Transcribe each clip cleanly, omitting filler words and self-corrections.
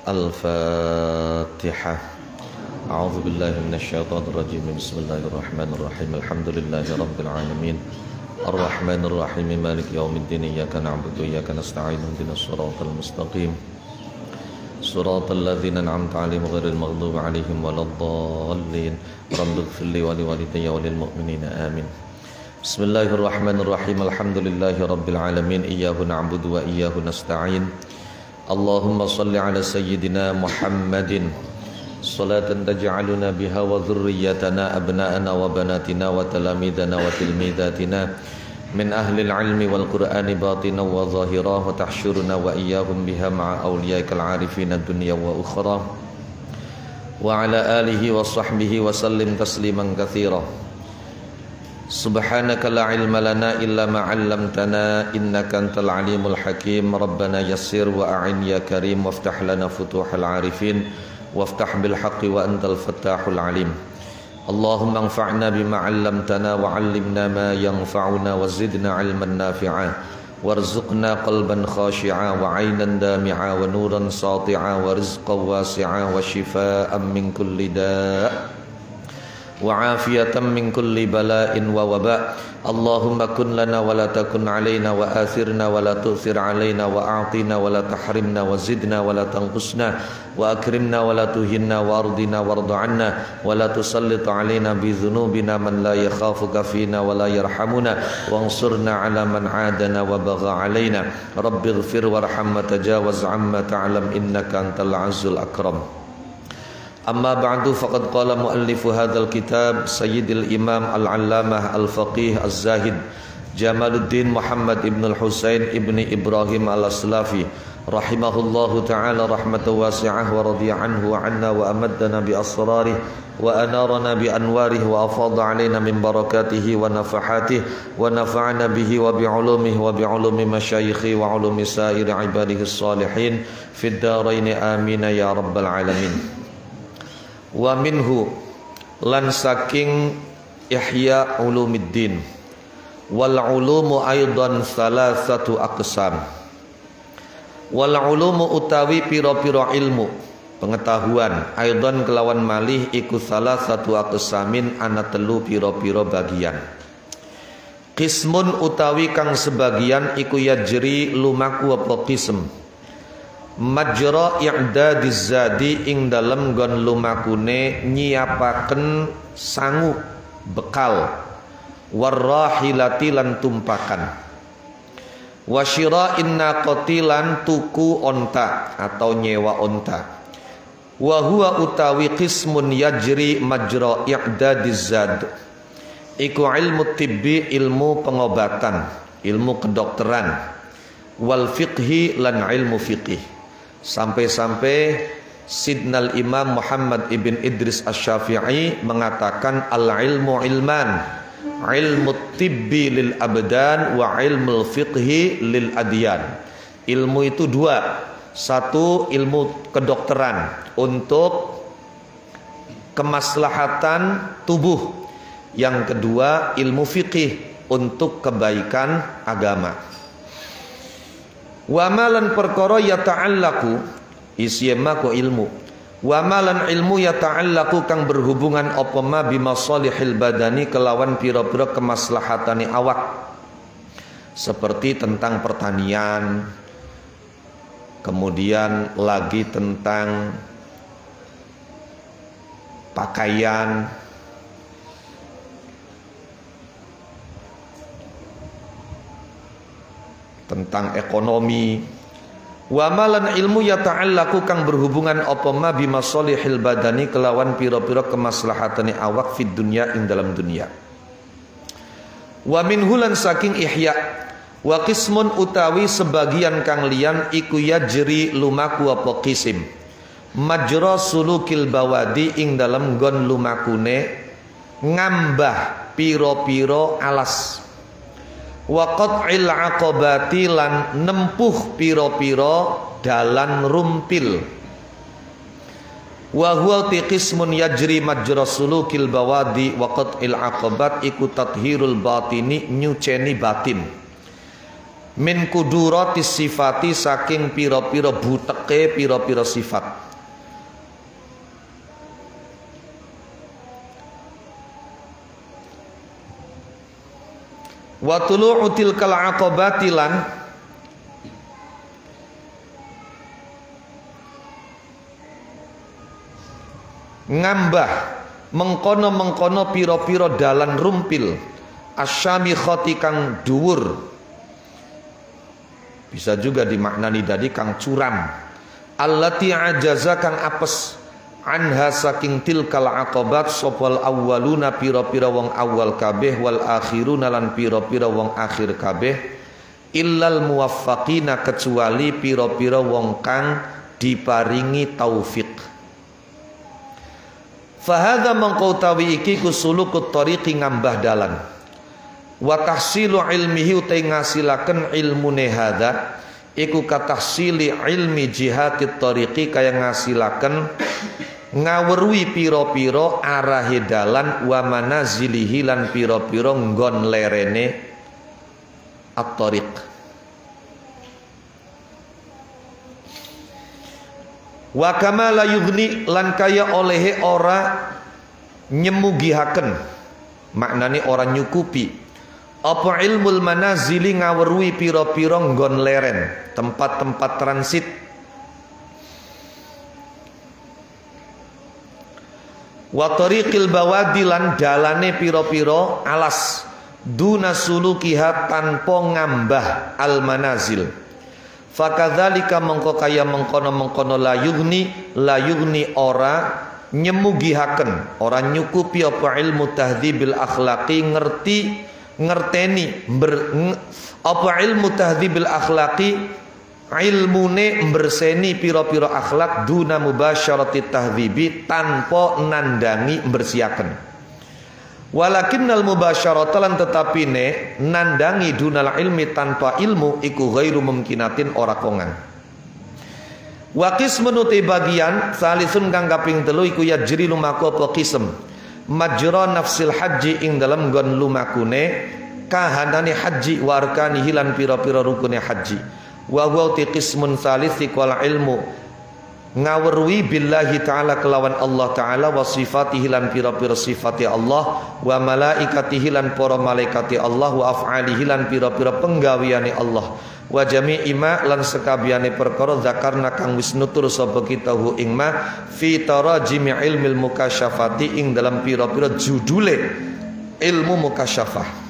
Al-Fatihah. A'udzu billahi minasyaitonir rajim. Bismillahirrahmanirrahim. Alhamdulillahi rabbil alamin. Ar-Rahmanir Rahim. Maliki yaumiddin. Iyyaka na'budu wa iyyaka nasta'in. Ihdinas siratal mustaqim. Siratal ladzina an'amta 'alaihim ghairil maghdubi 'alaihim waladdallin. Rabbighfirli wa liwalidayya wa lil mu'minina. Amin. Bismillahirrahmanirrahim. Alhamdulillahi rabbil alamin. Iyyahu na'budu wa iyyahu nasta'in. Allahumma salli ala sayyidina Muhammadin salatan taj'aluna biha wa dhurriyyatana abna'ana wa banatina wa talamidana wa tilmidatina min ahli al-ilmi wal qur'ani batina wa zahira wa tahsyuruna wa iyyahum biha ma'a awliyaikal arifin ad-dunya wa ukhra wa ala alihi wa sahbihi wa sallim tasliman katsira. Subhanaka la ilma lana illa ma 'allamtana innaka antal alimul hakim. Rabbana yassir wa a'in ya karim waftah lana futuhal arifin waftah bil haqqi wa antal fattahul alim. Allahumma anfa'na bima 'allamtana wa 'allimna ma yanfa'una wa zidna 'ilman nafi'a warzuqna qalban khashi'a wa 'aynan dami'a wa nuran sati'a wa rizqan wasi'a wa shifaa'an min kulli da' wa afiyatan min kulli bala'in wa waba'. Allahumma kun lana wa la takun alaina wa athirna wa la tu'thir alaina wa a'tina wa la tahrimna wa zidna wa la tanqusna wa akrimna wa la tuhinna wa ardina warda 'anna wa la tusallit alaina bi dhunubina man la yakhafuka fina wa la yarhamuna wansurna 'ala man 'adana wa bagha alaina. Rabbighfir warham wa tajawaz 'amma ta'lam innaka antal 'azzul akram. Amma ba'du faqad qala muallifu hadzal kitab Sayyidil Imam Al-Allamah Al-Faqih Az-Zahid Jamaluddin Muhammad ibn Al-Husain ibn Ibrahim Al-Aslafi rahimahullahu ta'ala rahmatan wasi'ah wa radiya anhu wa anna wa amaddana bi asrarih wa anarana bi anwarih wa afadha alaina min barakatihi wa nafahatih wa nafa'ana bihi wa bi ulumihi wa bi ulumi masyayikhi wa ulumi sa'iri ibadihi salihin fid darain amin ya rabbal alamin. Wa minhu lan saking ihya ulumiddin wal ulumu aidan salasatu aqsam. Wal ulumu utawi pira-pira ilmu pengetahuan aidan kelawan malih iku salasatu aqsamin ana telu pira-pira bagian. Qismun utawi kang sebagian iku yajri lumaku apa qism majra i'dadiz zadi ing dalem gon lumakune nyiapaken sangu bekal warrahilati lan tumpakan wasyira'in naqati lan tuku onta atau nyewa onta wa huwa utawi qismun yajri majra i'dadiz zad iku ilmu tibbi ilmu pengobatan ilmu kedokteran wal fiqhi lan ilmu fiqih. Sampai-sampai Sidnal Imam Muhammad ibn Idris Asy-Syafi'i mengatakan al-ilmu ilman, ilmu tibbi lil abdan wa ilmu fiqhi lil adyan. Ilmu itu dua, satu ilmu kedokteran untuk kemaslahatan tubuh, yang kedua ilmu fiqih untuk kebaikan agama. Wa malan perkara yata'allaku isyema ku ilmu wa malan ilmu yata'allaku kang berhubungan apa ma bimasalihil badani kelawan pira-pira kemaslahatane awak seperti tentang pertanian, kemudian lagi tentang pakaian, tentang ekonomi. Wa malan ilmu yata'allaku kang berhubungan apa ma bimasalihil badani kelawan pira-pira kemaslahatane awak fid dunya ing dalam dunia. Wa min hulan saking ihya wa qismun utawi sebagian kang liyan iku yajri lumaku apa qisim majra sulukil bawadi ing dalam gon lumakune ngambah pira-pira alas wa qat'il aqabati lan nempuh pira-pira dalan rumpil. Wa huwa qismun yajri majra sulukil bawadi wa qat'il aqabat iku tathhirul batini nyuceni batin. min kuduratis sifati saking pira-pira buteke pira-pira sifat. Wa tulu'u tilkal aqabati lan ngambah mengkono-mengkono pira-pira dalan rumpil asyamikhati kang dhuwur. Bisa juga dimaknani tadi kang curam. Allati ajaza kang apes anha saking tilkal aqabat sopal awwaluna pira-pira wong awal kabeh wal akhiruna lan pira-pira wong akhir kabeh illal muwaffaqina kecuali pira-pira wong kang diparingi taufik. Fahadha mengkautawi iki kusulukut tariqi ngambah dalan. Wa tahsilu ilmihi utai ngasilaken ilmune hadza iku katahsili ilmi jihatit tariqi kaya ngasilaken ngaweruhi pira-pira arahe dalan wa manazilihi lan pira-pira nggon lerene at-tariq. Wa kama la yughni lan kaya olehe ora nyemugihaken, maknane ora nyukupi apa ilmul manazili ngaweruhi pira-pira nggon leren, tempat-tempat transit. Wa tariqil bawadi lan dalane pira-pira alas duna sulukiha tanpa ngambah al manazil. Fakadzalika mengko kaya mengkono-mengkono la yughni ora nyemugihaken, ora nyukupi apa ilmu tahdzibil akhlaqi ngerteni apa ilmu tahdzibil akhlaqi ilmune berseni pira-pira akhlak duna mubasyarati tahdzibi tanpa nandangi bersiaken. Walakinnal mubasyarata lan tetapine nandangi dunal ilmi tanpa ilmu iku ghairu mumkinatin ora kongan. Wa qismun uti bagian salisun kang kaping 3 iku yajri lumaku apa qism majra nafsil haji ing dalam gon lumakune kahanane haji wa arkanihi lan pira-pira rukune haji. Wa huwa qismun salis wal ilmu ngawerui billahi ta'ala kelawan Allah ta'ala wa sifatihi lan pira-pira sifati Allah wa malaikatihi lan para malaikati Allah wa af'alihi lan pira-pira penggaweane Allah wa jami'i ma lan sekabehane perkara zakarna kang wis nutur sapa kita hu ing ma fi tarajimi ilmil mukasyafati ing dalam pira-pira judule ilmu mukasyafah.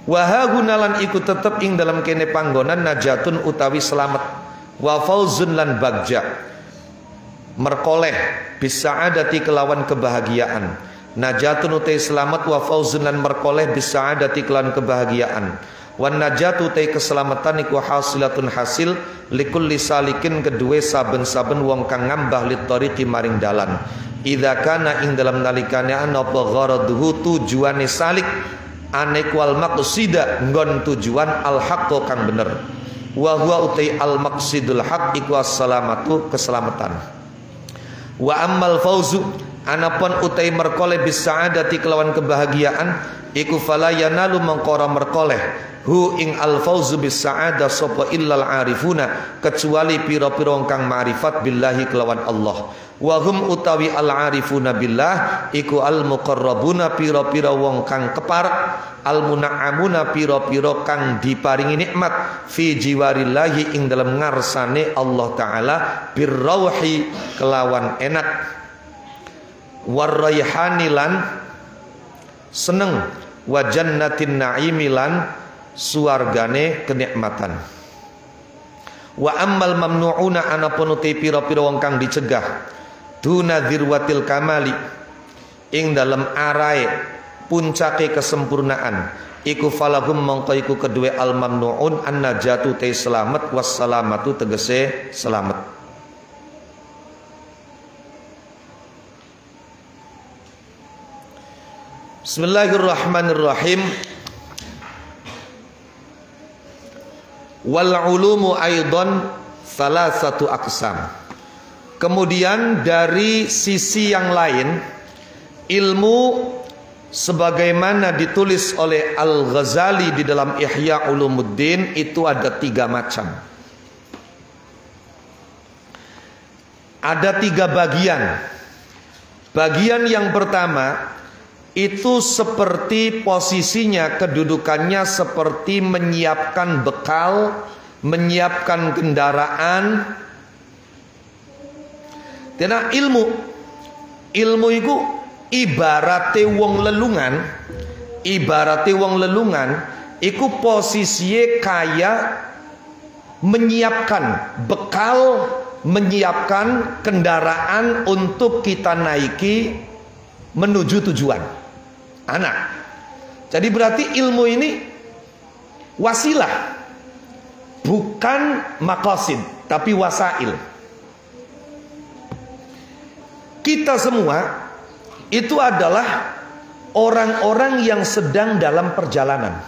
Wa hagunalan iku tetep ing dalam kene panggonan najatun utawi selamat wa fauzun lan bagja merkoleh bisaadati kelawan kebahagiaan. Najatun utai selamat wa fauzun lan merkoleh bisaadati kelawan kebahagiaan. Wan najatu utai keselamatan iku hasilatun hasil likulli salikin kedue saben-saben wong kang ngambah litariqi maring dalan. Idza kana ing dalam nalikane ana apa gharaduhu tujuane salik anekwal maqsida nggon tujuan al haqqo kang bener. Wa huwa utai al maqsidul haq iku as-salamatu keselamatan. Wa ammal fauzu anapun utai merkoleh bisaadati kelawan kebahagiaan iku fala yanalu mengkora merkoleh hu ing al fauzu bisaada sapa illal arifuna kecuali pira-pira kang ma'rifat billahi kelawan Allah. Wa hum utawi al arifuna billah iku al muqarrabuna pira-pira wong kang keparek al muna'amuna pira-pira kang diparingi nikmat fi jiwarillahi ing dalam ngarsane Allah taala birrauhi kelawan enak warraihani lan seneng wa jannatin naimi lan suargane kenikmatan. Wa ammal mamnuuna anapun uti pira-pira wong kang dicegah duna dzirwatil kamali ing dalam arae puncake kesempurnaan iku falahum mongko iku kedue al mamnuun an najatu te selamat wassalamatu tegese selamat. Bismillahirrahmanirrahim. Wal ulumu aidan salasatu aqsam. Kemudian dari sisi yang lain ilmu sebagaimana ditulis oleh Al-Ghazali di dalam Ihya Ulumuddin, itu ada 3 macam. Ada 3 bagian. Bagian yang pertama itu seperti posisinya, kedudukannya seperti menyiapkan bekal, menyiapkan kendaraan. Karena ilmu itu ibarate wong lelungan, iku posisinya kaya menyiapkan bekal, menyiapkan kendaraan untuk kita naiki menuju tujuan. Anak. Jadi berarti ilmu ini wasilah, bukan maqasid, tapi wasail. Kita semua itu adalah orang-orang yang sedang dalam perjalanan.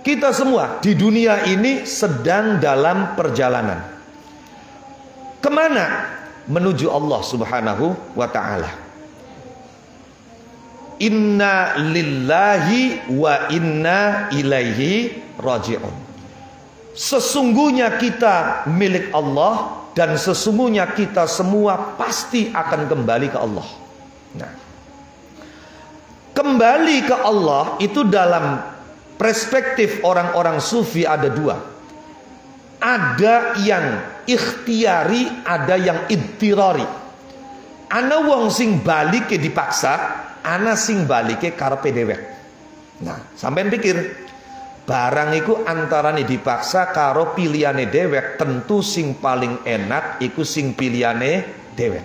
Kita semua di dunia ini sedang dalam perjalanan. Kemana? Menuju Allah Subhanahu wa ta'ala. Inna lillahi wa inna ilaihi raji'un. Sesungguhnya kita milik Allah, dan sesungguhnya kita semua pasti akan kembali ke Allah. Nah, kembali ke Allah itu dalam perspektif orang-orang sufi ada 2. Ada yang ikhtiari, ada yang idtirari. Ana wong sing balike dipaksa, ana sing balike karepe dhewek. Nah, sampean pikir, barang iku antarane dipaksa karo pilihane dhewek, tentu sing paling enak iku sing pilihane dhewek.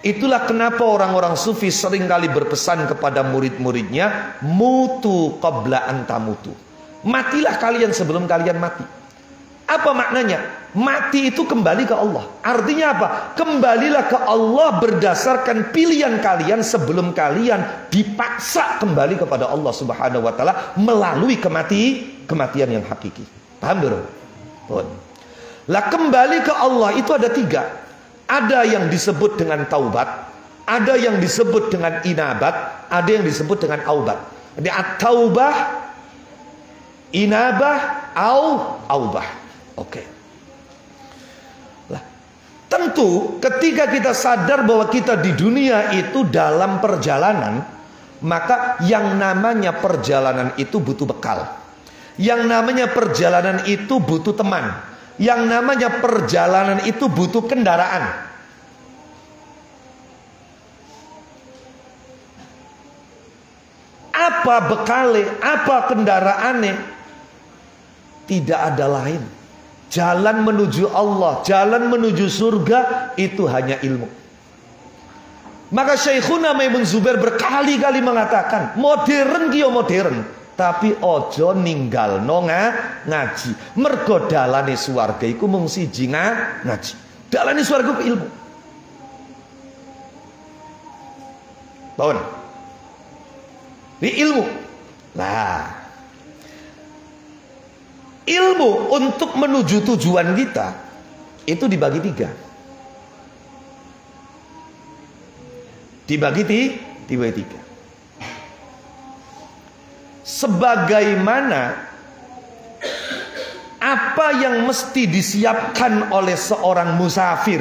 Itulah kenapa orang-orang sufi seringkali berpesan kepada murid-muridnya, mutu qabla an tamutu. Matilah kalian sebelum kalian mati. Apa maknanya? Mati itu kembali ke Allah. Artinya apa? Kembalilah ke Allah berdasarkan pilihan kalian sebelum kalian dipaksa kembali kepada Allah Subhanahu wa ta'ala melalui kematian yang hakiki. Paham dulu? Lah, kembali ke Allah itu ada 3. Ada yang disebut dengan taubat, ada yang disebut dengan inabat, ada yang disebut dengan aubat. Jadi at-taubah, inabah, aubah. Oke. Lah, tentu ketika kita sadar bahwa kita di dunia itu dalam perjalanan, maka yang namanya perjalanan itu butuh bekal. Yang namanya perjalanan itu butuh teman. Yang namanya perjalanan itu butuh kendaraan. Apa bekale, apa kendaraannya? Tidak ada lain. Jalan menuju Allah, jalan menuju surga itu hanya ilmu. Maka Syekhuna Maimun Zubair berkali-kali mengatakan, modern kia modern, tapi ojo ninggal ngaji. Mergo dalane swarga iku mung siji ngaji. Dalane swarga ku ilmu. Tahun. Di ilmu. Lah, ilmu untuk menuju tujuan kita itu dibagi 3. Dibagi 3. Sebagaimana apa yang mesti disiapkan oleh seorang musafir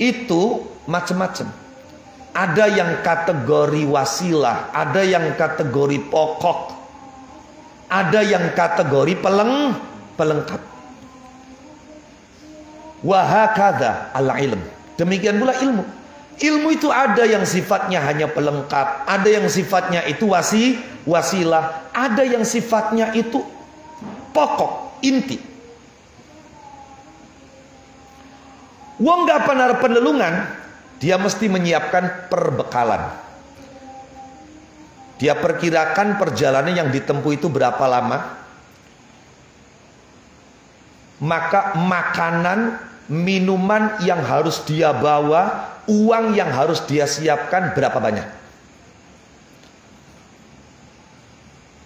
itu macam-macam. Ada yang kategori wasilah, ada yang kategori pokok, ada yang kategori pelengkap. Wa hakadha al-ilm. Demikian pula ilmu. Ilmu itu ada yang sifatnya hanya pelengkap, ada yang sifatnya itu wasilah, ada yang sifatnya itu pokok, inti. Wong gak panar penelungan, dia mesti menyiapkan perbekalan. Dia perkirakan perjalanan yang ditempuh itu berapa lama. Maka makanan, minuman yang harus dia bawa, uang yang harus dia siapkan berapa banyak.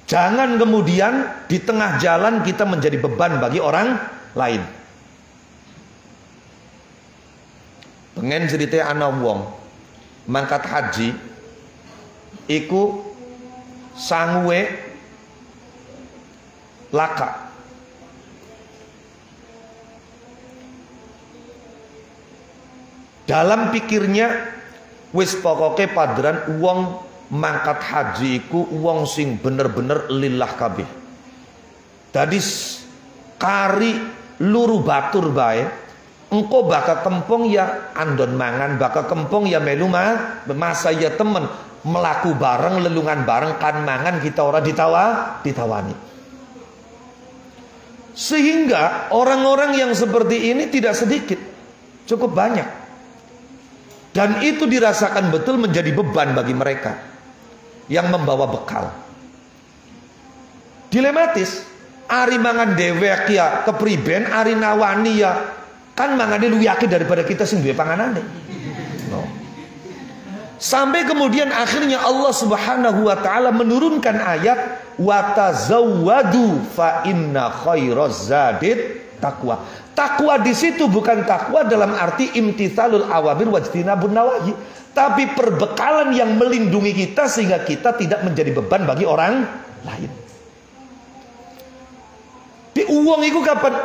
Jangan kemudian di tengah jalan kita menjadi beban bagi orang lain. Pengen cerita anak wong mangkat haji, iku sanguwe laka. Dalam pikirnya wis pokoke padran wong mangkat haji iku wong sing bener-bener lillah kabeh. Dadi kari luru batur bae, engko bakal kempong ya andon mangan, bakal kempong ya melu masa ya temen melaku bareng, lelungan bareng, kan mangan kita ora ditawani. Sehingga orang-orang yang seperti ini tidak sedikit, cukup banyak. Dan itu dirasakan betul menjadi beban bagi mereka yang membawa bekal. Dilematis, ari mangan dewek ya kepriben, ari nawani ya kan mangane luwih akeh daripada kita sing duwe panganane. No. Sampai kemudian akhirnya Allah Subhanahu wa taala menurunkan ayat wa tazawwadu fa inna khairaz zadid taqwa. Takwa di situ bukan takwa dalam arti imtitsalul awamir wajtinabun nawahi, tapi perbekalan yang melindungi kita sehingga kita tidak menjadi beban bagi orang lain. Di uang itu kapan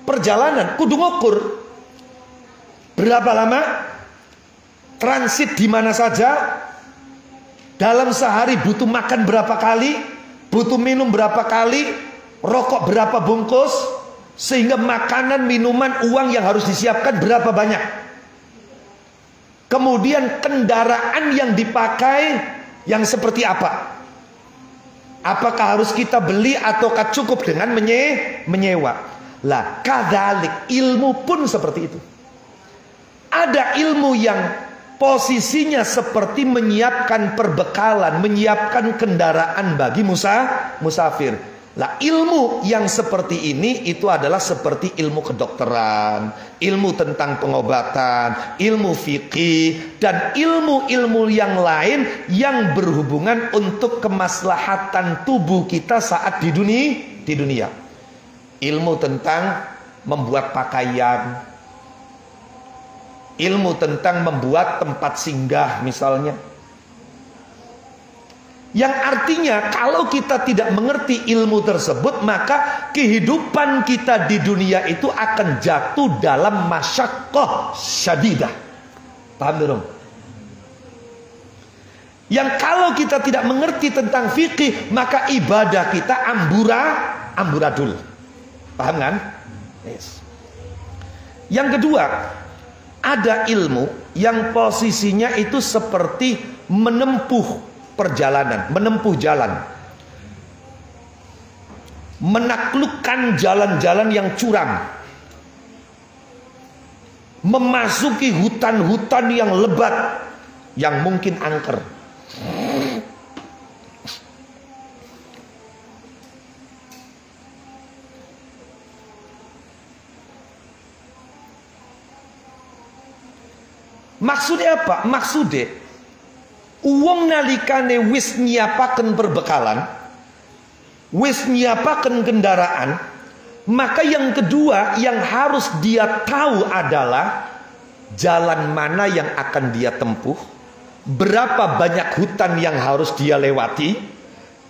perjalanan kudu ngukur berapa lama, transit di mana saja, dalam sehari butuh makan berapa kali, butuh minum berapa kali, rokok berapa bungkus, sehingga makanan, minuman, uang yang harus disiapkan berapa banyak. Kemudian kendaraan yang dipakai yang seperti apa? Apakah harus kita beli ataukah cukup dengan menyewa? Lah, kadzalik ilmu pun seperti itu. Ada ilmu yang posisinya seperti menyiapkan perbekalan, menyiapkan kendaraan bagi musafir. Lah, ilmu yang seperti ini itu adalah seperti ilmu kedokteran, ilmu tentang pengobatan, ilmu fikih, dan ilmu-ilmu yang lain yang berhubungan untuk kemaslahatan tubuh kita saat di dunia. Ilmu tentang membuat pakaian, ilmu tentang membuat tempat singgah misalnya. Yang artinya kalau kita tidak mengerti ilmu tersebut, maka kehidupan kita di dunia itu akan jatuh dalam masyaqqah syadidah. Paham belum? Yang kalau kita tidak mengerti tentang fikih, maka ibadah kita amburadul. Paham kan? Yes. Yang kedua, ada ilmu yang posisinya itu seperti menempuh perjalanan, menempuh jalan, menaklukkan jalan-jalan yang curam, memasuki hutan-hutan yang lebat, yang mungkin angker. Maksudnya apa? Maksudnya uang nalikane wis nyiapaken perbekalan, wis nyiapaken kendaraan, maka yang kedua yang harus dia tahu adalah jalan mana yang akan dia tempuh, berapa banyak hutan yang harus dia lewati,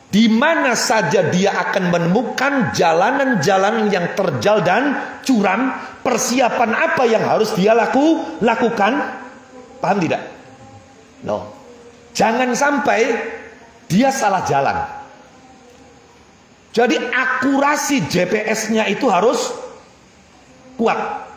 di mana saja dia akan menemukan jalanan-jalanan yang terjal dan curam, persiapan apa yang harus dia lakukan. Paham tidak? No. Jangan sampai dia salah jalan. Jadi akurasi GPS-nya itu harus kuat.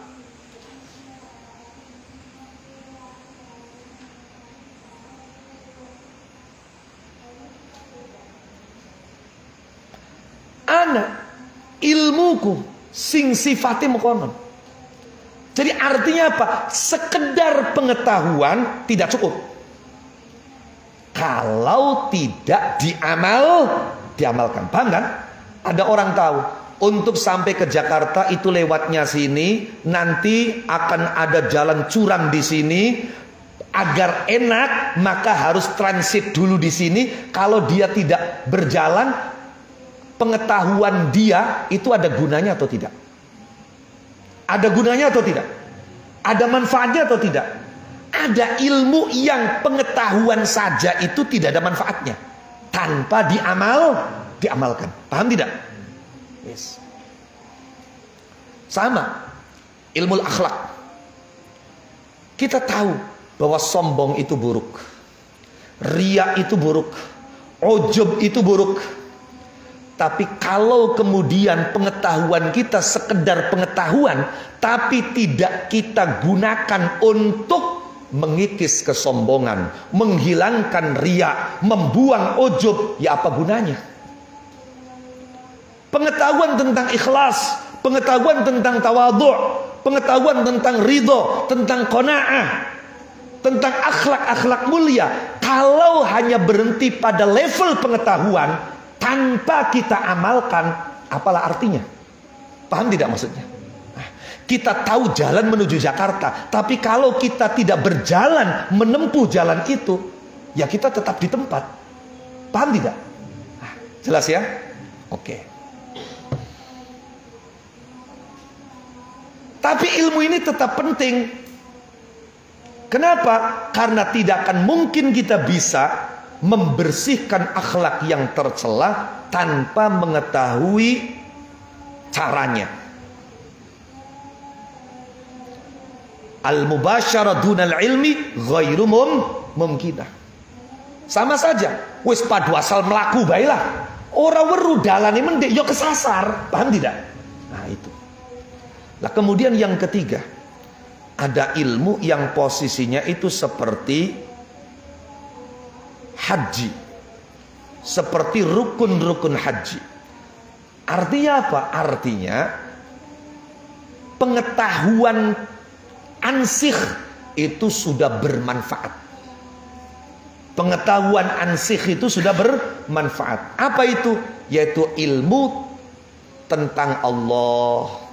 Ana ilmuku sing sifatnya mengkonon. Jadi artinya apa? Sekedar pengetahuan tidak cukup kalau tidak diamalkan. Paham kan? Ada orang tahu untuk sampai ke Jakarta itu lewatnya sini, nanti akan ada jalan curam di sini. Agar enak maka harus transit dulu di sini. Kalau dia tidak berjalan, pengetahuan dia itu ada gunanya atau tidak? Ada gunanya atau tidak? Ada manfaatnya atau tidak? Ada ilmu yang pengetahuan saja itu tidak ada manfaatnya tanpa diamalkan. Paham tidak? Yes. Sama ilmu akhlak. Kita tahu bahwa sombong itu buruk, riya itu buruk, ujub itu buruk. Tapi kalau kemudian pengetahuan kita sekedar pengetahuan, tapi tidak kita gunakan untuk mengikis kesombongan, menghilangkan riya, membuang ujub, ya apa gunanya? Pengetahuan tentang ikhlas, pengetahuan tentang tawadhu', pengetahuan tentang ridho, tentang qanaah, tentang akhlak-akhlak mulia, kalau hanya berhenti pada level pengetahuan tanpa kita amalkan, apalah artinya? Paham tidak maksudnya? Kita tahu jalan menuju Jakarta, tapi kalau kita tidak berjalan menempuh jalan itu, ya kita tetap di tempat. Paham tidak? Jelas ya? Oke. Tapi ilmu ini tetap penting. Kenapa? Karena tidak akan mungkin kita bisa membersihkan akhlak yang tercela tanpa mengetahui caranya. Al-mubasyarah dunal ilmi ghairu mumkinah. Sama saja, wis padu asal melaku baiklah. Ora weru dalane mendek yo kesasar. Paham tidak? Nah itu. Nah kemudian yang ketiga, ada ilmu yang posisinya itu seperti haji, seperti rukun-rukun haji. Artinya apa? Artinya pengetahuan ansih itu sudah bermanfaat. Pengetahuan ansih itu sudah bermanfaat. Apa itu? Yaitu ilmu tentang Allah,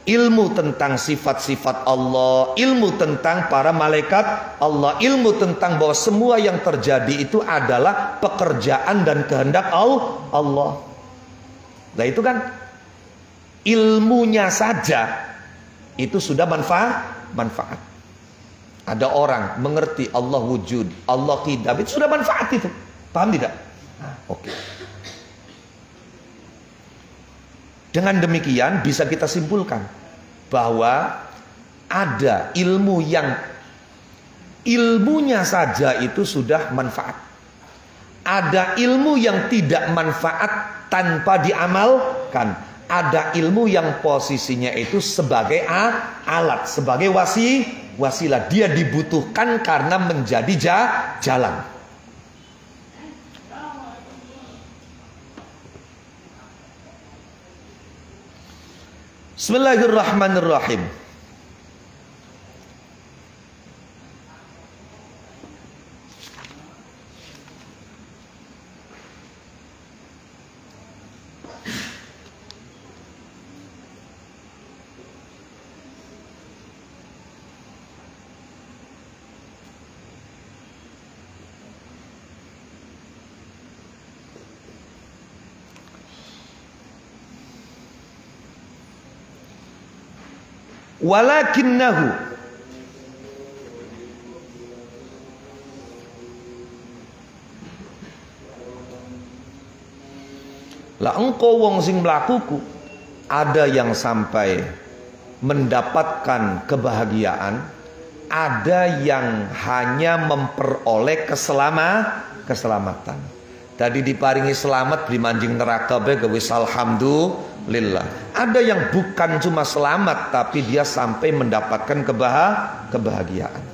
ilmu tentang sifat-sifat Allah, ilmu tentang para malaikat Allah, ilmu tentang bahwa semua yang terjadi itu adalah pekerjaan dan kehendak Allah. Nah itu kan ilmunya saja itu sudah manfaat. Ada orang mengerti Allah wujud, Allah qidam, itu sudah manfaat itu. Paham tidak? Oke. Dengan demikian bisa kita simpulkan bahwa ada ilmu yang ilmunya saja itu sudah manfaat. Ada ilmu yang tidak manfaat tanpa diamalkan. Ada ilmu yang posisinya itu sebagai alat, sebagai wasilah. Dia dibutuhkan karena menjadi jalan. Bismillahirrahmanirrahim. Walakinnahu lah engkau wong sing mlakuku, ada yang sampai mendapatkan kebahagiaan, ada yang hanya memperoleh keselamatan. Tadi diparingi selamat di manjing neraka bae wis alhamdulillah. Ada yang bukan cuma selamat tapi dia sampai mendapatkan kebahagiaan.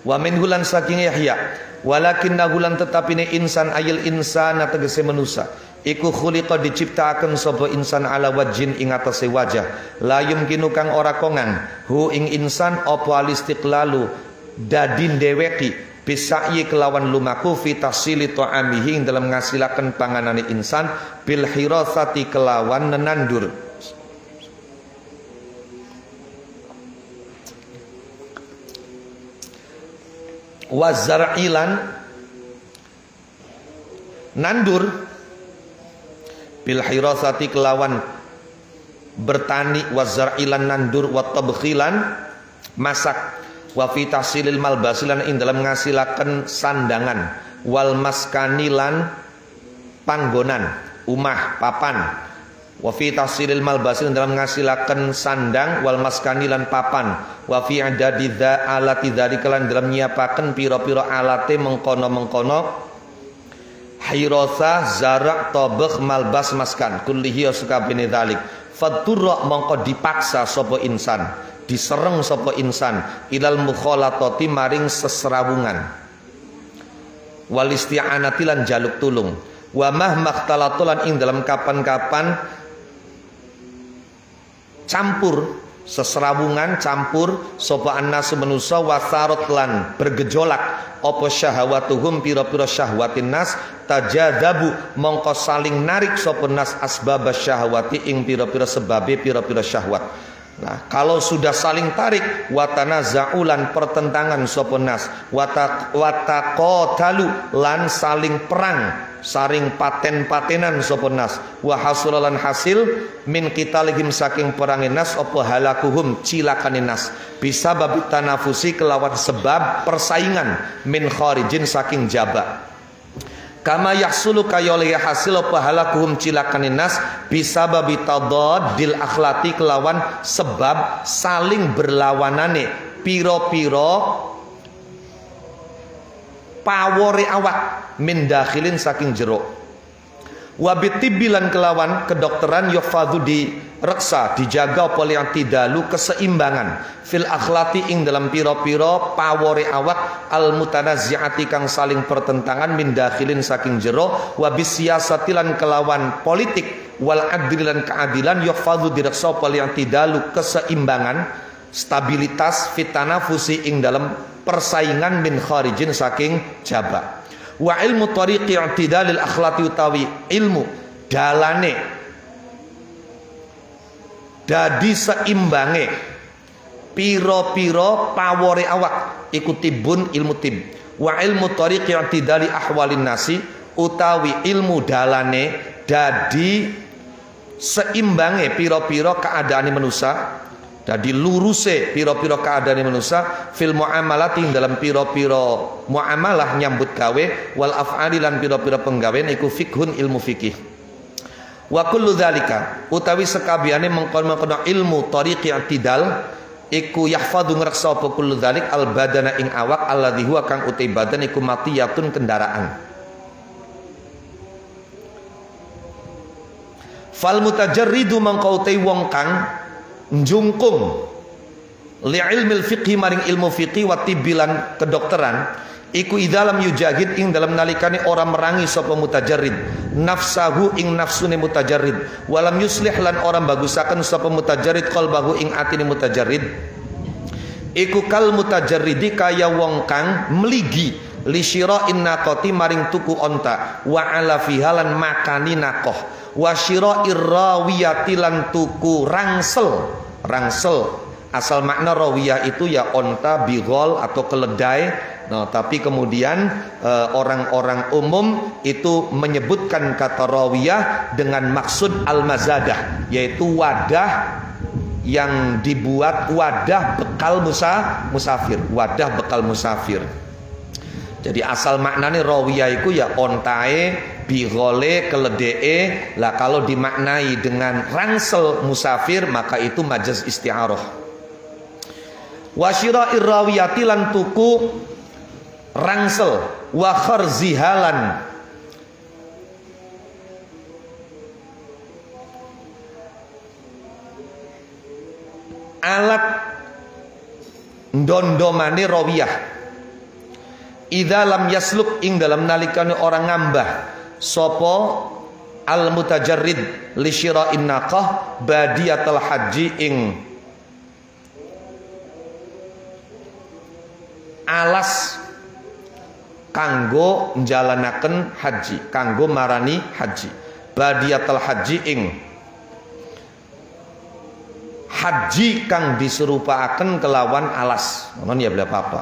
Wa min hulan saking Yahya, walakinnahu lan tetapine insan ayil insana tegese manusa. Iku khuliqa diciptakan sapa insan ala wajhin ing atase wajah. La yumkinu kang ora kongang hu ing insan apa alistiqlalu dadin deweki bisa'yi kelawan lumaku fi tahsili ta'amihi dalam ngasilaken panganane insan bil hirasati kelawan nenandur. Wa zar'ilan nandur bil hirasati kelawan bertani, wa zar'ilan nandur, wa tabkhilan masak, wa fi tahsilil malbasilan ing dalam ngasilaken sandangan, wal maskanilan panggonan, umah papan, wa fi tahsilil malbasil dalam ngasilaken sandang, wal maskanilan papan, wa fi adadi alati dzalikalan dalam nyiapaken pira-pira alate mengkono-mengkono, Hairotha zarak tobek malbas maskan kullihi sukabini dzalik faturra mongko dipaksa sapa insan, disereng sapa insan ilal mukhalatati maring seserawungan, wal isti'anati lan jaluk tulung, wa mahmaktalatulan ing dalam kapan-kapan campur seserawungan campur sapa annasu manusa wasarot lan bergejolak apa syahwatuhum pira-pira syahwatin nas tajadabu mongko saling narik sapa nas asbab syahwati ing pira-pira sebabe pira-pira syahwat. Nah, kalau sudah saling tarik watanazaulan pertentangan sapa nas wataqatalu lan saling perang, saring paten-patenan sapa nas, wa hasulalan hasil min qitalihim saking perangin nas apa halakuhum cilakane nas bisa babi tanafusi kelawan sebab persaingan min kharijin saking jaba, kama yahsulu kayole hasil apa halakuhum cilakane nas bisa babi tadadil akhlati kelawan sebab saling berlawanane piro-piro pawore awak min dakhilin saking jero, wabitibilan kelawan kedokteran yofadu direksa dijaga apa yang tidalu keseimbangan fil akhlati ing dalam piro-piro pawore awak al mutanazzi'ati kang saling pertentangan min dakhilin saking jero, wabisiasatilan kelawan politik wal adlilan keadilan yofadu direksa apa yang tidalu keseimbangan stabilitas fitanafusi ing dalam persaingan min kharijin saking jaba, wa ilmu tariqi i'tidalil akhlati utawi ilmu dalane dadi seimbange piro-piro pawore awak iku tibun ilmu tib, wa ilmu tariqi i'tidali ahwalin nasi utawi ilmu dalane dadi seimbange piro-piro keadaane manusia, jadi luruse piro-piro keadaan manusia fil muamalati dalam piro-piro muamalah nyambut gawe wal af'ali lan piro-piro penggawean iku fikhun ilmu fikih, wa kullu dzalika utawi sekabehane mengkono-kono ilmu tariqi i'tidal iku yahfadhu ngreksa apa kullu dzalik al badana ing awak alladzi huwa kang uti badan iku matiyatun kendaraan. Fal mutajarridu mangkautai wong kang njungkung li ilmil fiqhi maring ilmu fiqhi wa tibilan kedokteran iku idalam yujahid ing dalam nalikane orang merangi sapa mutajarrid nafsahu ing nafsune mutajarrid walam yuslih lan orang bagusaken sapa mutajarrid qalbahu ing atine mutajarrid iku kal mutajarridi kaya wong kang mligi li syira'in naqati maring tuku onta wa ala fihalan makani naqah wa syira'ir rawiyati lan tuku rangsel. Asal makna rawiyah itu ya onta, bigol atau keledai. Nah, tapi kemudian orang-orang umum itu menyebutkan kata rawiyah dengan maksud al-mazadah, yaitu wadah yang dibuat wadah bekal musafir, wadah bekal musafir. Jadi asal maknanya rawiyah itu ya ontae, bigole, keledee. Lah kalau dimaknai dengan rangsel musafir maka itu majaz isti'arah. Wasyira'ir rawiyati lan tuku rangsel wa kharzihalan alat ndomdomane rawiyah idza lam yasluk ing dalam nalikane orang ngambah sapa al mutajarrid li syira'in naqah badiyatul haji ing alas kanggo njalanaken haji, kanggo marani haji, badiyatul haji ing haji kang diserupaaken kelawan alas, ngono ya bela apa.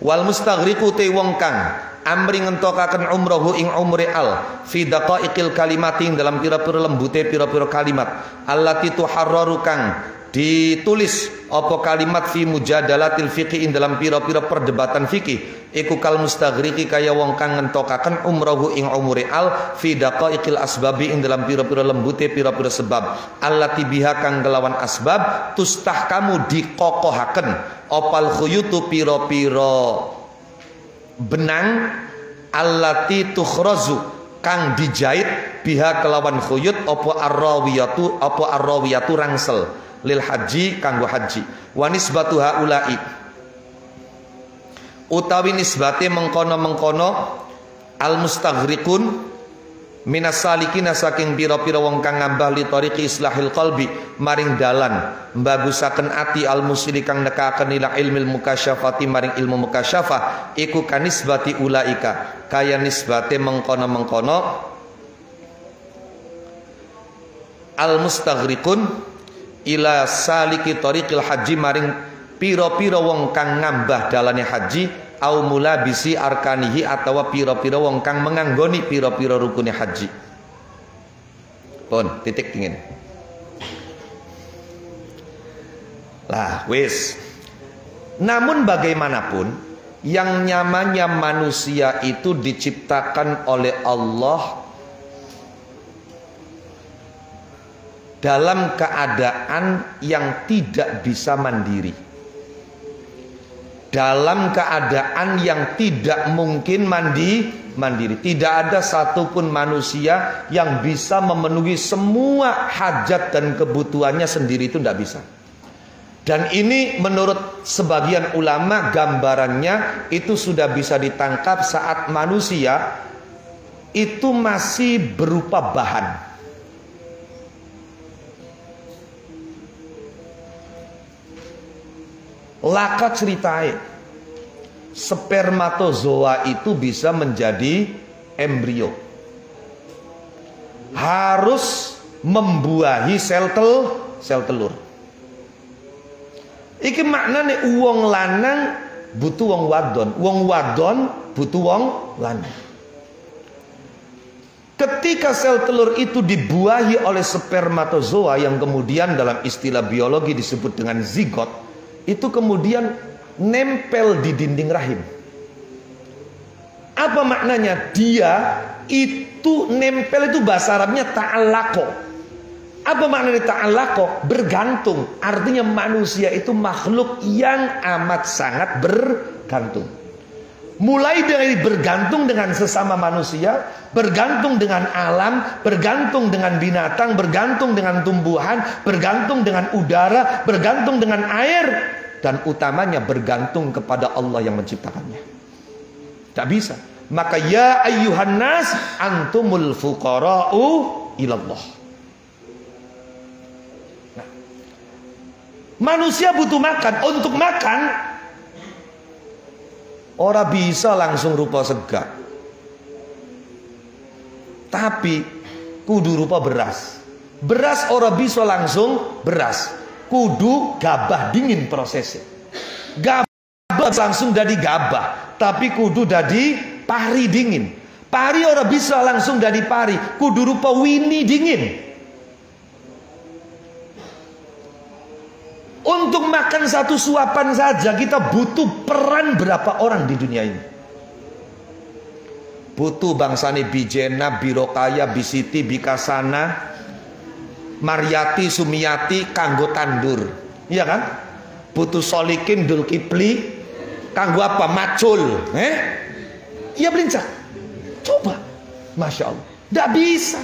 Wal mustaghriqu te wong kang amri ngentokaken umrohu ing umri al fi daqaiqil kalimatin dalam pira-pira lembute pira-pira kalimat allati tuharraru kang ditulis apa kalimat fi mujadalatil fiqhi ing dalam pira-pira perdebatan fikih iku kal mustaghriqi kaya wong kang ngentokaken umrahu ing umure al fi daqaiqil asbabi ing dalam pira-pira lembute pira-pira sebab allati biha kang kelawan asbab tustah kamu dikokohaken opal khuyutu pira-pira benang allati tukhrazu kang dijahit biha kelawan khuyut apa arrawiyatu rangsel lil haji kanggo haji wa nisbatu haula'i utawi nisbate mengkono-mengkono al mustaghriqun minas salikina saking pira-pira wong kang ngambah li tariqi islahil qalbi maring dalan mbagusaken ati al musili kang nekaken ila ilmil mukasyafati maring ilmu mukasyafah iku kanisbati ulaika kaya nisbate mengkono-mengkono al mustaghriqun ila saliki tariqil haji maring pira-pira wong kang ngambah dalane haji au mulabisi arkanihi atawa pira-pira wong kang menganggoni pira-pira rukune haji. Pun titik dingin. Lah wis. Namun bagaimanapun yang namanya manusia itu diciptakan oleh Allah dalam keadaan yang tidak bisa mandiri, dalam keadaan yang tidak mungkin mandiri. Tidak ada satupun manusia yang bisa memenuhi semua hajat dan kebutuhannya sendiri, itu tidak bisa. Dan ini menurut sebagian ulama gambarannya itu sudah bisa ditangkap saat manusia itu masih berupa bahan. Laka ceritain spermatozoa itu bisa menjadi embrio, harus membuahi sel telur. Iki maknane wong lanang butuh wong wadon butuh wong lanang. Ketika sel telur itu dibuahi oleh spermatozoa yang kemudian dalam istilah biologi disebut dengan zigot, itu kemudian nempel di dinding rahim. Apa maknanya? Dia itu nempel, itu bahasa Arabnya ta'allaqo. Apa maknanya ta'allaqo? Bergantung. Artinya manusia itu makhluk yang amat sangat bergantung. Mulai dari bergantung dengan sesama manusia, bergantung dengan alam, bergantung dengan binatang, bergantung dengan tumbuhan, bergantung dengan udara, bergantung dengan air, dan utamanya bergantung kepada Allah yang menciptakannya. Tak bisa. Maka ya ayyuhan nas antumul fuqara'u ilallah. Nah, manusia butuh makan. Untuk makan ora bisa langsung rupa sega, tapi kudu rupa beras. Beras ora bisa langsung beras, kudu gabah dingin prosesnya. Gabah langsung dari gabah, tapi kudu dari pari dingin. Pari ora bisa langsung dari pari, kudu rupa wini dingin. Untuk makan satu suapan saja kita butuh peran berapa orang di dunia ini. Butuh bangsane Bijena, Birokaya, Bisiti, Bikasana, Maryati, Sumiyati kanggo tandur. Iya kan? Butuh Solikin, Dulkipli kanggo apa? Macul. Iya belincak. Coba. Masya Allah. Tidak bisa.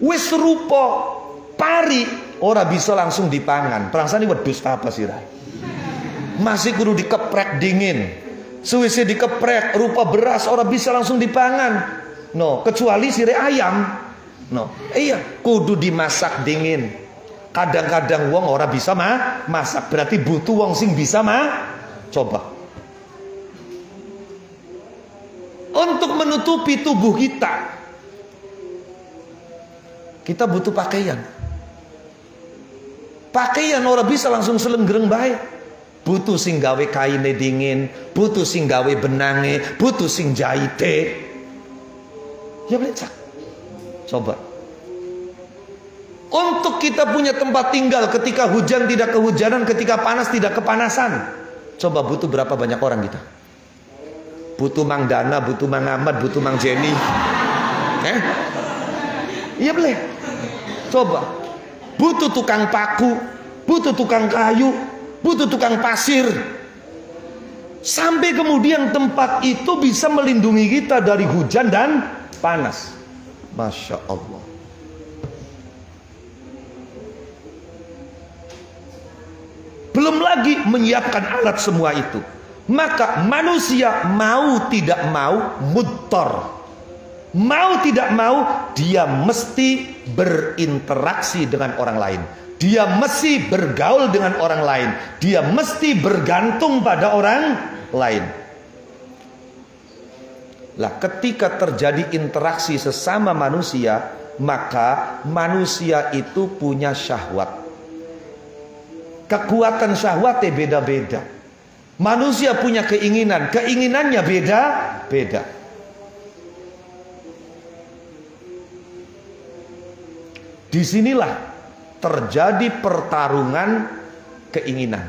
Wis rupa pari ora bisa langsung dipangan. Perangsane wedhus apa sih rai? Masih kudu dikeprek dingin. Suwise dikeprek rupa beras ora bisa langsung dipangan. No, kecuali sire ayam. No, iya kudu dimasak dingin. Kadang-kadang wong ora bisa masak, berarti butuh wong sing bisa coba. Untuk menutupi tubuh kita butuh pakaian. Pakaian ora bisa langsung selenggereng baik. Butuh sing gawe kaine dingin, butuh sing gawe benange, butuh sing jahite. Ya belecak. Coba. Untuk kita punya tempat tinggal ketika hujan tidak kehujanan, ketika panas tidak kepanasan. Coba butuh berapa banyak orang kita? Butuh Mang Dana, butuh Mang Ahmad, butuh Mang Jenny. Iya boleh. Coba. Butuh tukang paku, butuh tukang kayu, butuh tukang pasir. Sampai kemudian tempat itu bisa melindungi kita dari hujan dan panas. Masya Allah. Belum lagi menyiapkan alat semua itu. Maka manusia mau tidak mau mudtar. Mau tidak mau dia mesti berinteraksi dengan orang lain. Dia mesti bergaul dengan orang lain. Dia mesti bergantung pada orang lain. Lah, ketika terjadi interaksi sesama manusia, maka manusia itu punya syahwat. Kekuatan syahwatnya beda-beda. Manusia punya keinginan, keinginannya beda-beda. Disinilah terjadi pertarungan keinginan,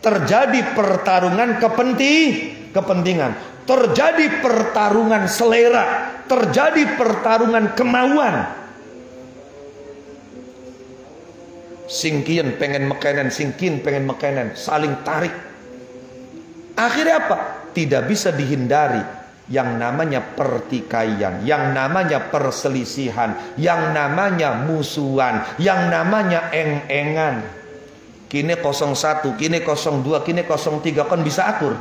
terjadi pertarungan kepentingan, terjadi pertarungan selera, terjadi pertarungan kemauan. Singkian pengen makanan, singkin pengen makanan, saling tarik. Akhirnya apa? Tidak bisa dihindari yang namanya pertikaian, yang namanya perselisihan, yang namanya musuhan, yang namanya eng-engan. Kini 01, kini 02, kini 03 kan bisa akur.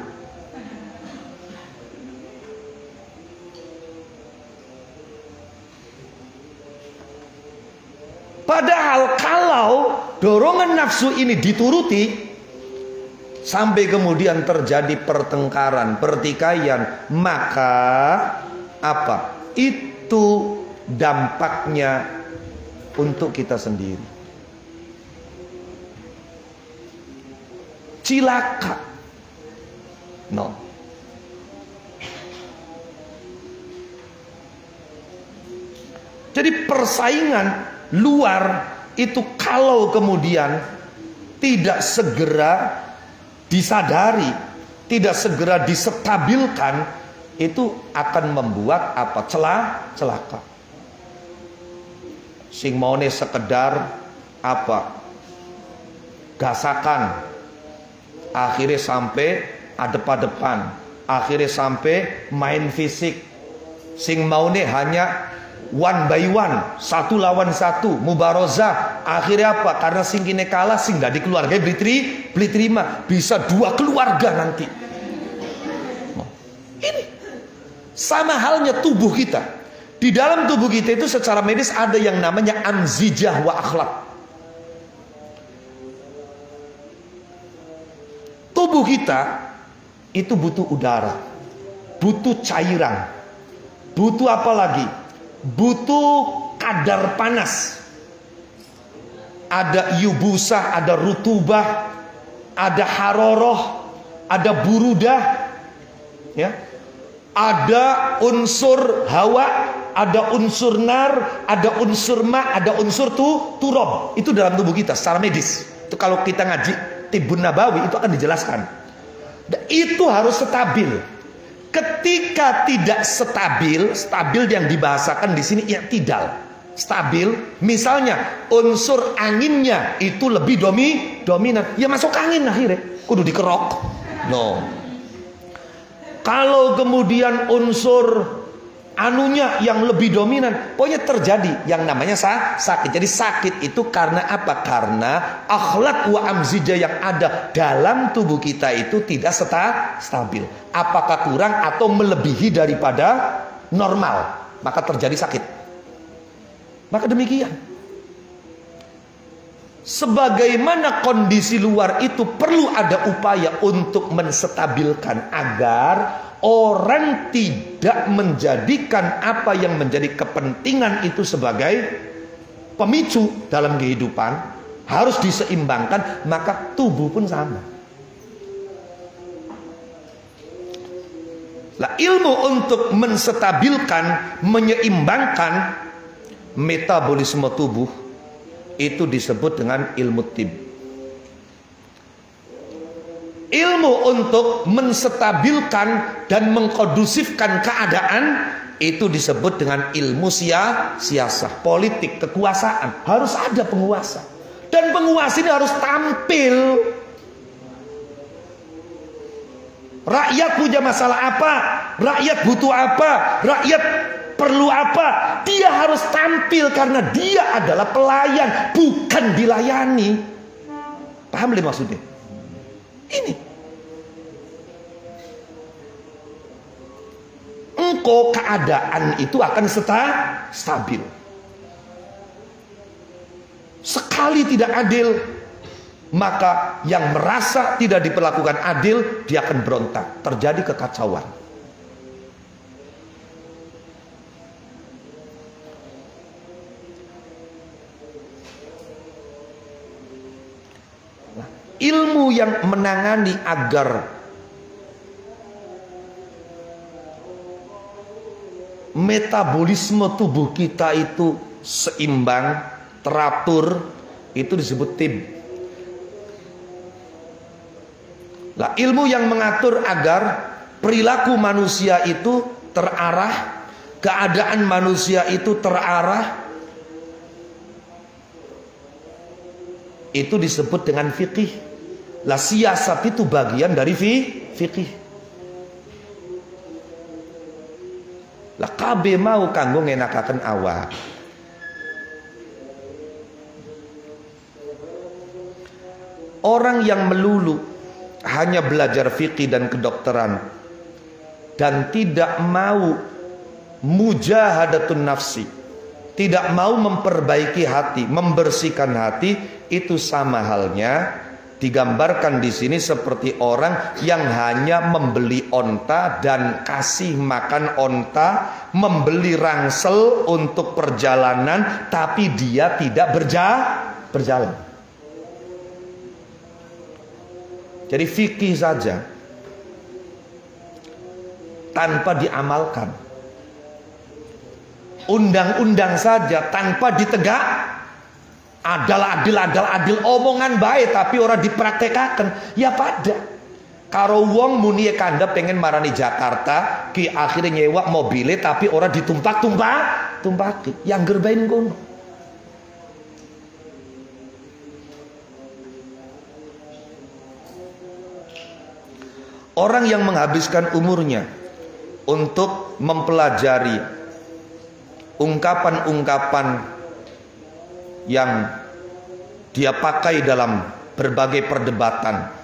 Padahal kalau dorongan nafsu ini dituruti, sampai kemudian terjadi pertengkaran, pertikaian, maka apa? Itu dampaknya untuk kita sendiri. Cilaka. No. Jadi persaingan luar itu kalau kemudian tidak segera disadari, tidak segera disestabilkan, itu akan membuat apa? Celaka. Sing maune sekedar apa? Gasakan. Akhirnya sampai adep-adepan, akhirnya sampai main fisik. Sing maune hanya one by one, satu lawan satu, mubarozah. Akhirnya apa? Karena sing kini kalah, sing dari keluarga beli terima, bisa 2 keluarga nanti. Ini sama halnya tubuh kita. Di dalam tubuh kita itu secara medis ada yang namanya anzijah wa akhlak. Tubuh kita itu butuh udara, butuh cairan, butuh apa lagi? Butuh kadar panas. Ada yubusah, ada rutubah, ada haroroh, ada burudah, ya. Ada unsur hawa, ada unsur nar, ada unsur ma, ada unsur turob. Itu dalam tubuh kita secara medis. Itu kalau kita ngaji Tibbun Nabawi itu akan dijelaskan. Dan itu harus stabil. Ketika tidak stabil yang dibahasakan di sini i'tidal. Stabil, misalnya unsur anginnya itu lebih dominan, ya masuk angin akhirnya, kudu dikerok. No. Kalau kemudian unsur anunya yang lebih dominan, pokoknya terjadi yang namanya sakit. Jadi sakit itu karena apa? Karena akhlak wa amzijah yang ada dalam tubuh kita itu tidak stabil. Apakah kurang atau melebihi daripada normal, maka terjadi sakit. Maka demikian. Sebagaimana kondisi luar itu perlu ada upaya untuk menstabilkan agar orang tidak menjadikan apa yang menjadi kepentingan itu sebagai pemicu dalam kehidupan, harus diseimbangkan, maka tubuh pun sama. Lah, ilmu untuk menstabilkan, menyeimbangkan metabolisme tubuh itu disebut dengan ilmu tib. Ilmu untuk menstabilkan dan mengkondusifkan keadaan itu disebut dengan ilmu siasah, politik, kekuasaan. Harus ada penguasa. Dan penguasa ini harus tampil. Rakyat punya masalah apa? Rakyat butuh apa? Rakyat perlu apa? Dia harus tampil karena dia adalah pelayan, bukan dilayani. Paham belum maksudnya? Ini. Engkau keadaan itu akan stabil. Sekali tidak adil, maka yang merasa tidak diperlakukan adil, dia akan berontak. Terjadi kekacauan. Nah, ilmu yang menangani agar metabolisme tubuh kita itu seimbang, teratur, itu disebut tib. Lah, ilmu yang mengatur agar perilaku manusia itu terarah, keadaan manusia itu terarah, itu disebut dengan fikih. Lah, siasat itu bagian dari fikih. Lah, kabeh mau kanggo ngenakaken awak. Orang yang melulu hanya belajar fikih dan kedokteran dan tidak mau mujahadatun nafsi, tidak mau memperbaiki hati, membersihkan hati, itu sama halnya digambarkan di sini seperti orang yang hanya membeli onta dan kasih makan onta, membeli rangsel untuk perjalanan, tapi dia tidak berjalan. Jadi fikih saja tanpa diamalkan, undang-undang saja tanpa ditegak, adil, omongan baik tapi orang dipraktekkan, ya pada. Karo wong muni kandha pengen marani Jakarta, ki akhirnya nyewa mobilnya tapi orang tumpaki, yang gerbain kono. Orang yang menghabiskan umurnya untuk mempelajari ungkapan-ungkapan yang dia pakai dalam berbagai perdebatan,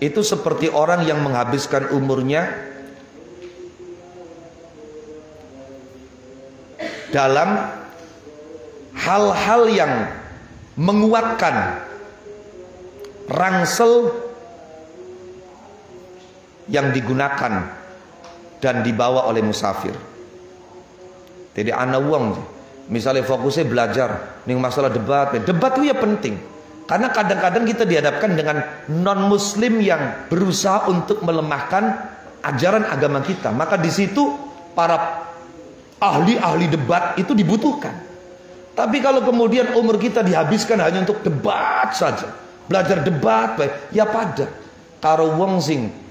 itu seperti orang yang menghabiskan umurnya dalam hal-hal yang menguatkan rangsel yang digunakan dan dibawa oleh musafir. Jadi anak uang, misalnya fokusnya belajar nih masalah debat itu ya penting, karena kadang-kadang kita dihadapkan dengan non muslim yang berusaha untuk melemahkan ajaran agama kita, maka di situ para ahli debat itu dibutuhkan. Tapi kalau kemudian umur kita dihabiskan hanya untuk debat saja, belajar debat ya pada karo wong sing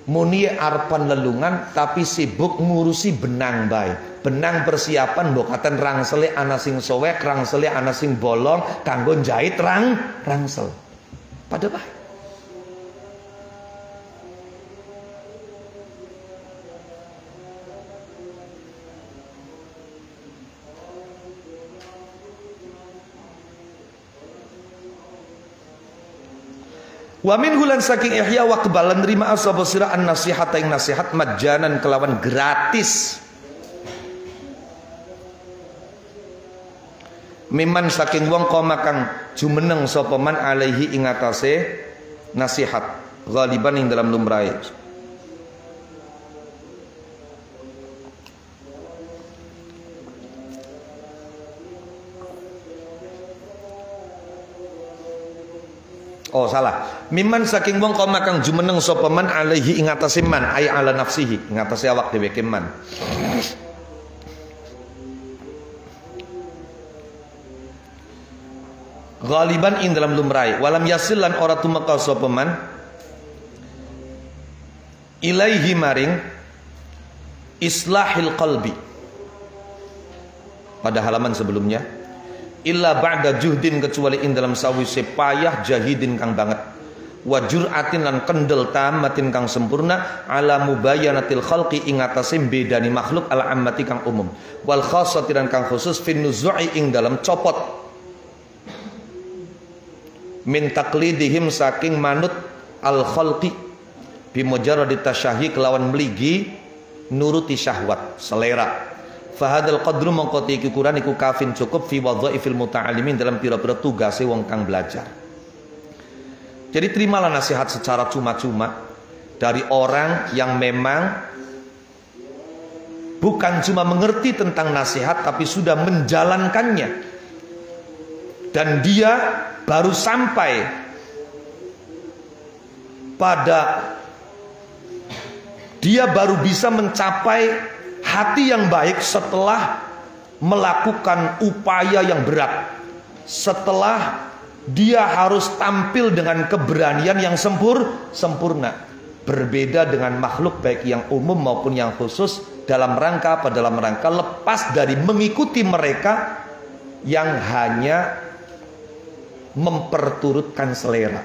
muni arpan lelungan tapi sibuk ngurusi benang bae. Benang persiapan bokatan rangsele ana sing sowek, rangsele ana sing bolong kanggo jahit rangsel. Pada bae. Wa min hulan saking ihya wa kebalan nerima asaba sira an nasihat ing nasihat majanan kelawan gratis. Miman saking wong koma kang jumeneng sapa man alaihi ing atase nasihat ghaliban ing dalam lumrahe. Oh salah. Miman saking wong koma kang jumeneng sapa man alaihi ing atase man ay ala nafsihi, ing atase awak dhewe man. ghaliban ing dalam lumrai, walam yasil lan ora tumeka sapa man ilaihi maring islahil qalbi. Pada halaman sebelumnya, illa ba'da juhdin, kecuali ing dalam sawise payah jahidin kang banget, wa jur'atin lan kendel tamatin kang sempurna, ala mubayanatil khalqi ing atase bedani makhluk ala ammati kang umum, wal khassati lan kang khusus fin nuzu'i ing dalam copot min taqlidihim saking manut al khalqi bi mujarradi tasyahhi kelawan mligi nuruti syahwat selera. Fahadal qadru mongkoti ukuran iku kafin cukup fi wadhaifil muta'allimin dalam pira-pira tugase wong kang belajar. Jadi terimalah nasihat secara cuma-cuma dari orang yang memang bukan cuma mengerti tentang nasihat tapi sudah menjalankannya, dan dia baru sampai pada dia baru bisa mencapai hati yang baik setelah melakukan upaya yang berat, setelah dia harus tampil dengan keberanian yang sempurna. Berbeda dengan makhluk baik yang umum maupun yang khusus, dalam rangka apa? Dalam rangka lepas dari mengikuti mereka yang hanya memperturutkan selera.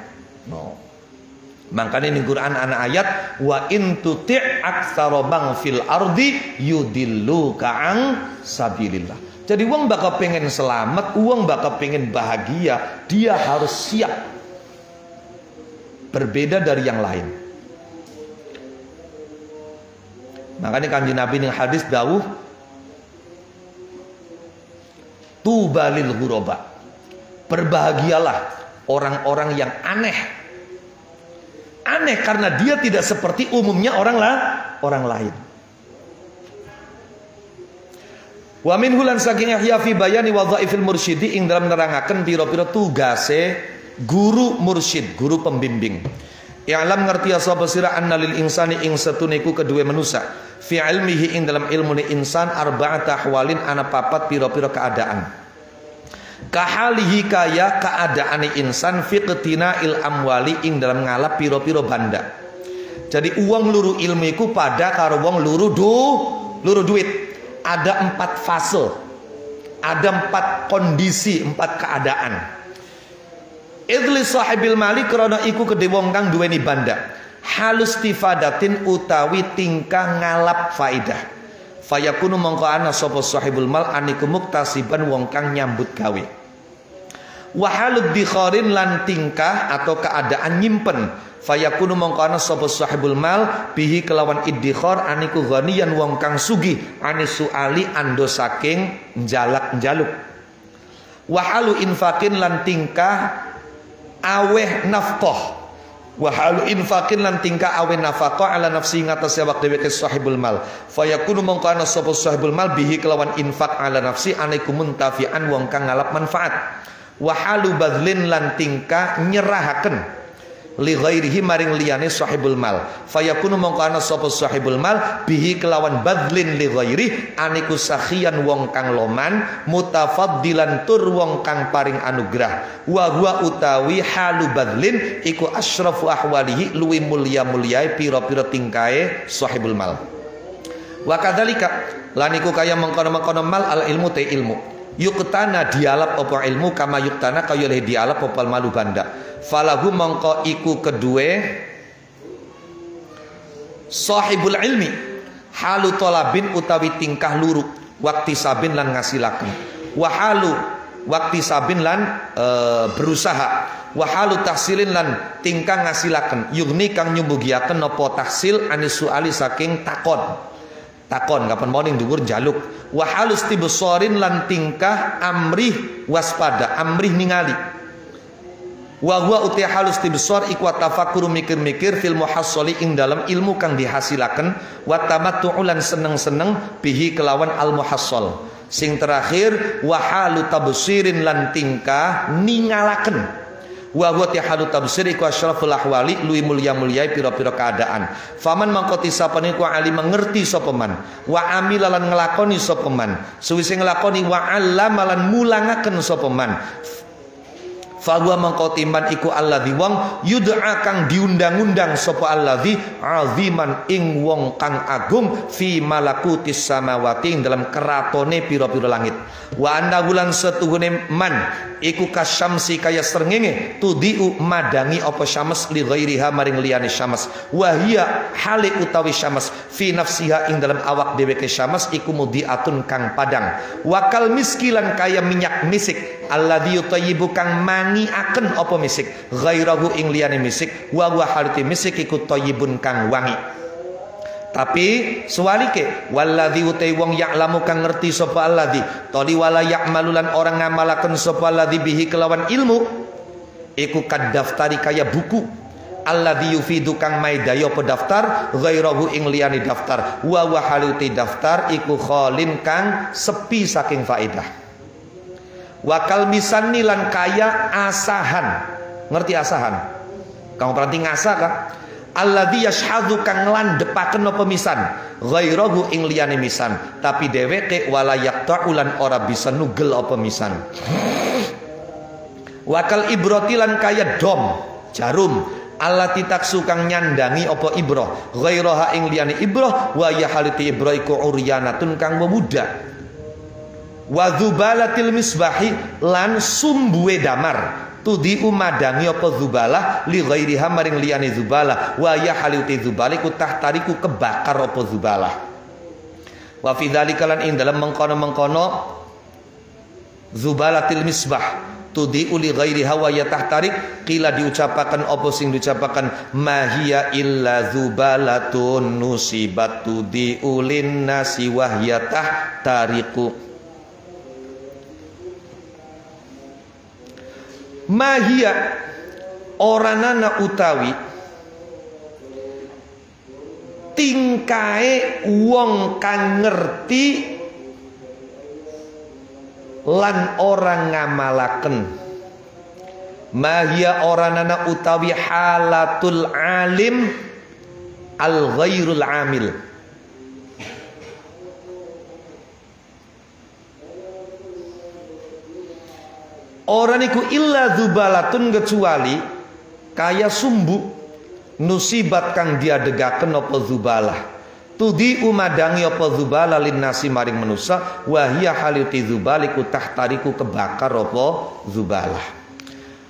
Makanya ini Quran anak ayat, wa in tuti' aktsara man fil ardi yudilluka an sabilillah. Jadi wong bakal pengen selamat, wong bakal pengen bahagia, dia harus siap berbeda dari yang lain. Makanya kanjeng Nabi ning hadis dawuh, tubalil ghuraba, berbahagialah orang-orang yang aneh. Aneh karena dia tidak seperti umumnya orang lain. Wa min hulan saking ihya fi bayani wadhaifil mursyidi ing dalam nerangaken pira-pira tugase guru mursyid, guru pembimbing. I'lam ngerti sapa sira anna lil insani ing satune iku kedue manusa fi ilmihi ing dalam ilmune insan arba'ata ahwalin ana papat pira-pira keadaan. Kahalihi kaya keadaane insan fi qtina'il amwali ing dalam ngalap piro-piro banda. Jadi uang luru ilmu iku pada karo wong luru duit. Ada 4 fase, ada 4 kondisi, 4 keadaan. Idli sahibil mali krana iku kedhe wong kang duweni banda, halus tifadatin utawi tingkah ngalap faidah. Fayakunu mongko ana sapa sahibul mal aniku muktasiban wong kang nyambut gawe. Wahalud dikharin lan tingkah atau keadaan nyimpen. Fayakunu mongko ana sapa sahibul mal bihi kelawan iddikhar aniku ghaniyan wong kang sugih anisu ali ando saking njalak-njaluk. Wahalu infaqin lan tingkah aweh nafkah. Wahalu infaqin lan tingkah aweh nafkah ala nafsi ngatasé awak dhewe sahibul mal. Fayakunu mongko ana sapa sahibul mal bihi kelawan infaq ala nafsi aniku muntafian wong kang ngalap manfaat. Wahalu badlin lan tingkah nyerahaken li ghairihi maring liyane sahibul mal. Fayakunu mongko ana sapa sahibul mal bihi kelawan badlin li ghairi aniku sakhian wong kang loman, mutafaddilan tur wong kang paring anugrah. Wa huwa utawi halu badlin iku asrafu ahwalihi luwi mulya-mulyae pira-pira tingkae sahibul mal. Wa kadzalika lan iku kaya mengkono-mengkono mal al ilmu te ilmu. Yuktana dialap apa ilmu kama yuktana kaya oleh dialap apa malu banda. Falahu mongko iku kedue sahibul ilmi halu tolabin utawi tingkah luru wakti sabin lan ngasilaken. Wahalu wakti sabin lan berusaha. Wahalu tahsilin lan tingkah ngasilaken. Yugni kang nyumbugiaken napa tahsil anisu ali saking takon kapan morning dhuwur jaluk. Wa halus tibsarin lan tingkah amrih waspada, amrih ningali. Wa huwa uti halus tibsar iku tafakkuru mikir-mikir fil muhassali ing dalam ilmu kang dihasilaken, wa tamattu lan seneng-seneng bihi kelawan al muhassal. Sing terakhir wa halu tabsirin lan tingkah ningalaken. Wa huwa tihalu tabsir iku asyraful ahwali luwi mulya-mulyai pira-pira keadaan. Faman mangkoti sapane ku ali mengerti sapa man, wa amila lan nglakoni sapa man, suwise nglakoni wa allama lan mulangaken sapa man. Fahuwa mangko timan iku alladzi wong yud'a kang diundang-undang sapa alladzi aziman ing wong kang agung fi malakutis samawati ing dalam keratone pira-pira langit. Wa anna wulan setuhune man iku kasyamsi kaya srengenge tudiu madangi apa syams li ghairiha maring liyane syams. Wa hiya hale utawi syams fi nafsiha ing dalam awak dheweke syams iku mudiatun kang padang. Wakal miskilan kaya minyak misik alladzi yutayyibu kang mangiaken apa misik ghairahu ing liyane misik wa huwa halati misik iku thayyibun kang wangi. Tapi suwalike walladzi utai wong ya'lamu kang ngerti sapa alladzi tali wala ya'malulan orang ngamalaken sapa alladzi bihi kelawan ilmu iku kadaftari kaya buku alladzi yufidu kang maidaya apa daftar ghairahu ing liyane daftar wa huwa halati daftar iku khalin kang sepi saking faedah. Wakal misanni lan kaya asahan. Ngerti asahan? Kamu perhati ngasah kan? Alladzi yashhadu kang landhepaken apa misan ghairahu ing liyane misan tapi dheweke wala yaqta'ulan ora bisa nugel apa misan. Wakal ibrati lan kaya dom jarum allati taksu kang nyandangi apa ibrah ghairaha ing liyane ibrah wa ya haliti ibrah iku uryanatun kang memuda. Wa dzubalatil misbahi lan sumbuwe damar tudi umadangi apa dzubalah li ghairiha maring liyane dzubalah wa ya haluti dzubaliku tahtariku kebakar apa dzubalah. Wa fi dzalika lan ing dalam mengkono-mengkono dzubalatil misbah tudi li ghairiha wa ya tahtarik qila diucapaken apa sing diucapaken mahiya illa dzubalatun nusibat tudi ulin nasi wa ya tahtariku. Mahia oranana utawi tingkae wong kang ngerti lan orang ngamalaken. Mahia oranana utawi halatul alim al ghairul amil. Orang iku illa dzubalatun kecuali kaya sumbu nusibat kang diadegaken apa dzubalah tudi umadangi apa dzubalah linnasi maring manusa wa hiya haliti dzubaliku tahtariku kebakar apa dzubalah.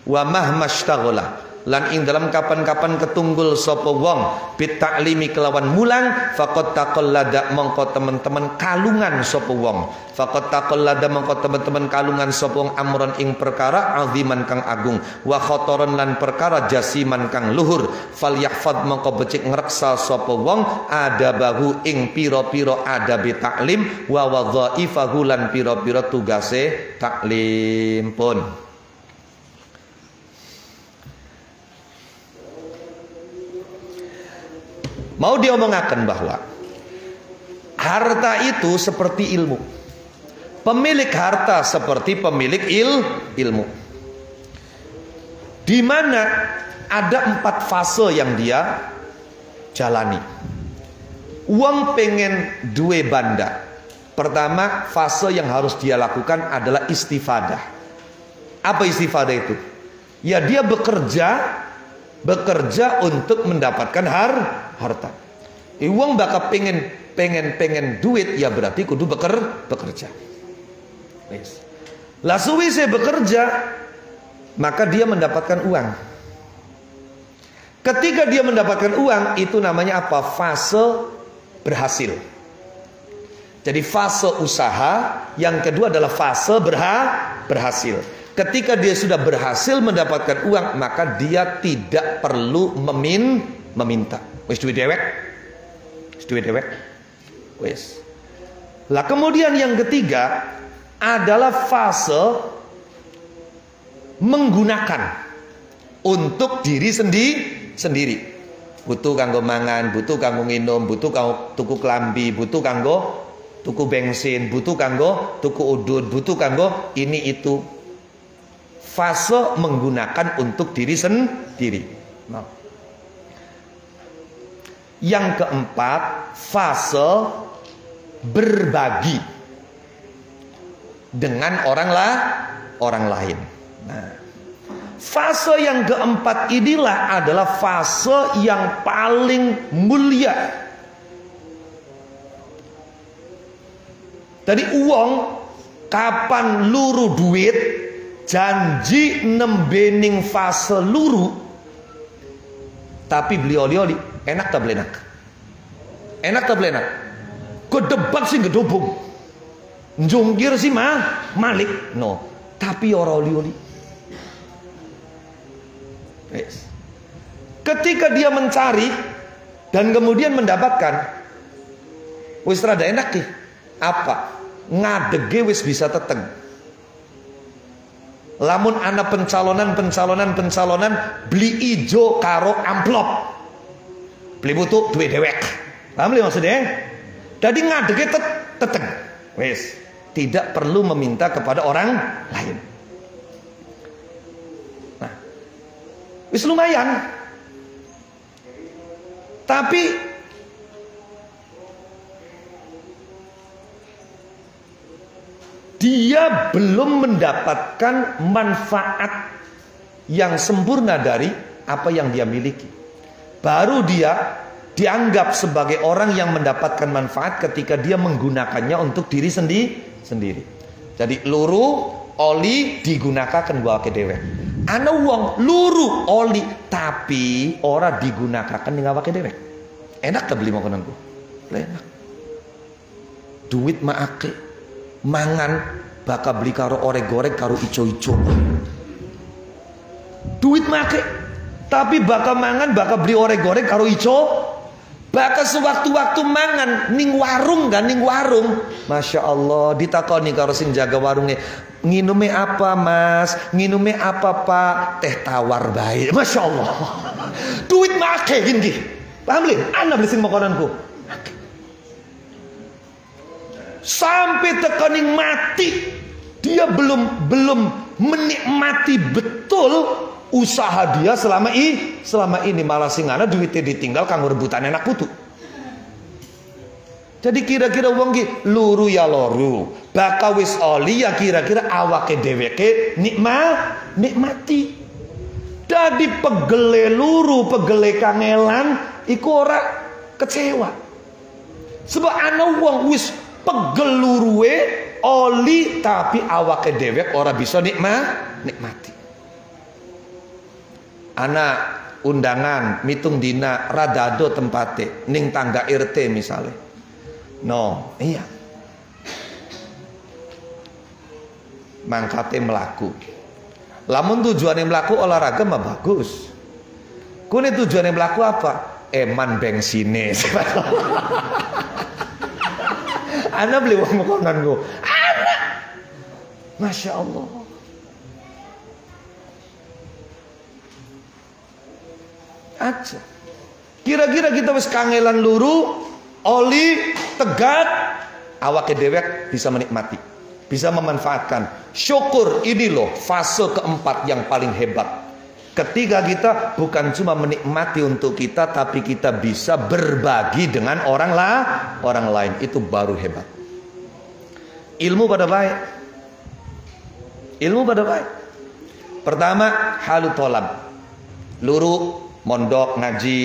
Wa mahmashtaghala lan ing dalam kapan-kapan ketunggul sapa wong bit ta'limi kelawan mulang faqad taqallada mongko teman-teman kalungan sapa wong faqad taqallada mongko teman-teman kalungan sapa wong amron ing perkara aziman kang agung wa khataran lan perkara jasiman kang luhur falyahfad mongko becik ngreksa sapa wong adabahu ing pira-pira adabe taklim wa wadhaifahu lan pira-pira tugase taklim pun. Mau diomongaken bahwa harta itu seperti ilmu. Pemilik harta seperti pemilik ilmu. Di mana ada 4 fase yang dia jalani. Uang pengen duwe banda. Pertama, fase yang harus dia lakukan adalah istifadah. Apa istifadah itu? Ya dia bekerja untuk mendapatkan harta. Uang bakal pengen duit ya berarti kudu bekerja. Yes. Lah suwi saya bekerja maka dia mendapatkan uang. Ketika dia mendapatkan uang itu namanya apa? Fase berhasil. Jadi fase usaha, yang kedua adalah fase berhasil. Ketika dia sudah berhasil mendapatkan uang, maka dia tidak perlu meminta. Wis duwe dewek. Wis. Lah kemudian yang ketiga adalah fase menggunakan untuk diri sendiri. Butuh kanggo mangan, butuh kanggo nginum, butuh kanggo tuku klambi, butuh kanggo tuku bensin, butuh kanggo tuku udun, butuh kanggo ini itu. Fase menggunakan untuk diri sendiri. Nah. Yang keempat, fase berbagi dengan orang lain. Nah, Fase yang keempat inilah adalah fase yang paling mulia. Jadi uang kapan luru duit, janji nembening fase luru, tapi beli oli-oli enak tak beli enak? Enak tak beli enak? Kedebat sih gedobong, njungkir sih malik, no. Tapi orang oli-oli. Yes. Ketika dia mencari dan kemudian mendapatkan, wis rada enak nih. Apa? Ngadege wis bisa teteng. Lamun ana pencalonan beli ijo karo amplop. Beli butuh duit dewek. Paham li maksudnya? Jadi ngadege teteng. Wis, tidak perlu meminta kepada orang lain. Nah, wis lumayan. Tapi dia belum mendapatkan manfaat yang sempurna dari apa yang dia miliki. Baru dia dianggap sebagai orang yang mendapatkan manfaat ketika dia menggunakannya untuk diri sendiri. Jadi luru oli digunakan gua ke dewe. Ana uang luru oli tapi ora digunakan ning awake dewe. Enak tak beli makananku? Enak. Duit maake mangan bakal beli karo orek-gorek karo ijo-ijo. Duit make tapi bakal mangan bakal beli orek-gorek karo ijo. Bakal sewaktu-waktu mangan ning warung kan, ning warung. Masya Allah ditakoni karo sing jaga warungnya, nginume apa mas, nginume apa pak, teh tawar baik. Masya Allah. Duit make gini. Paham li? Ana beli sing makananku. Sampai tekaning mati dia belum menikmati betul usaha dia selama ini malah singana duitnya ditinggal kanggo rebutan enak putu. Jadi kira-kira wong ki luru ya loru, bakal wis oli ya kira-kira awake dheweke nikmati. Dadi pegele luru, pegele kangelan iku ora kecewa. Sebab ana wong wis pegel luruwe oli tapi awake dewek ora bisa nikmati. Anak undangan mitung dina radado tempate ning tangga RT misalnya. No, iya. Mangkate melaku. Lamun tujuane melaku olahraga mah bagus. Kune tujuane melaku apa? Eman bengsine. Ana beli uang makanan gue. Ana, masya Allah. Aja. Kira-kira kita wis kangelan luru, oli, tegat, awake dewek bisa menikmati, bisa memanfaatkan. Syukur ini loh fase keempat yang paling hebat. Ketika kita bukan cuma menikmati untuk kita, tapi kita bisa berbagi dengan orang lain. Itu baru hebat. Ilmu pada baik. Pertama, halu tolab. Luru, mondok, ngaji.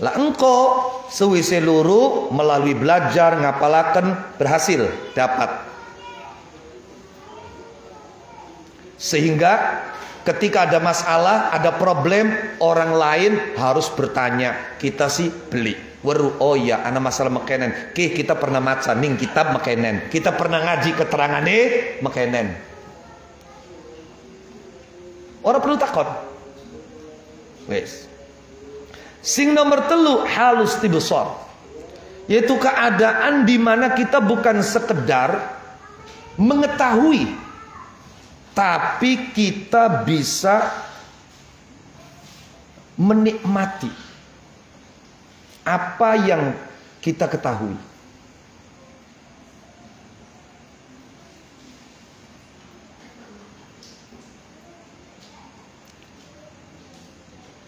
Lah engkau sewise luru melalui belajar, ngapalaken, berhasil, dapat. Sehingga ketika ada masalah, ada problem, orang lain harus bertanya. Kita sih beli. Weru, oh iya, ana masalah makanan. Kita pernah maca ning kitab makanan. Kita pernah ngaji keterangane makanan. Orang perlu takon. Wes. Sing nomor 3 halus tibsar. Yaitu keadaan di mana kita bukan sekedar mengetahui, tapi kita bisa menikmati apa yang kita ketahui.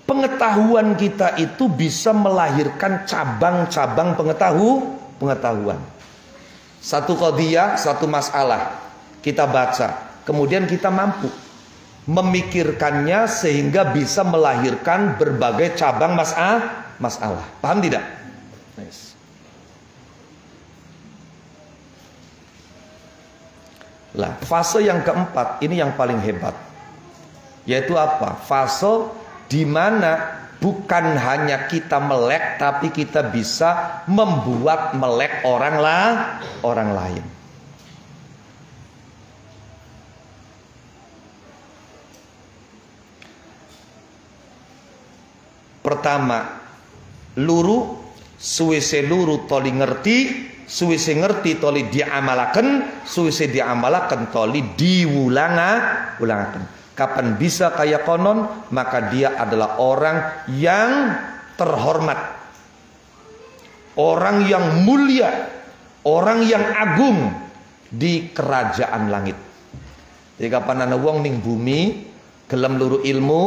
Pengetahuan kita itu bisa melahirkan cabang-cabang pengetahuan. Satu qadiyah, satu masalah kita baca, kemudian kita mampu memikirkannya sehingga bisa melahirkan berbagai cabang masalah. Paham tidak? Nice. Lah, fase yang keempat ini yang paling hebat. Yaitu apa? Fase di mana bukan hanya kita melek, tapi kita bisa membuat melek orang lain. Pertama, luru, suwise luru toli ngerti, suwise ngerti toli diamalaken, suwise diamalaken toli ulangaken. Kapan bisa kayak konon, maka dia adalah orang yang terhormat, orang yang mulia, orang yang agung di kerajaan langit. Jadi kapan ana wong ning bumi gelem luru ilmu,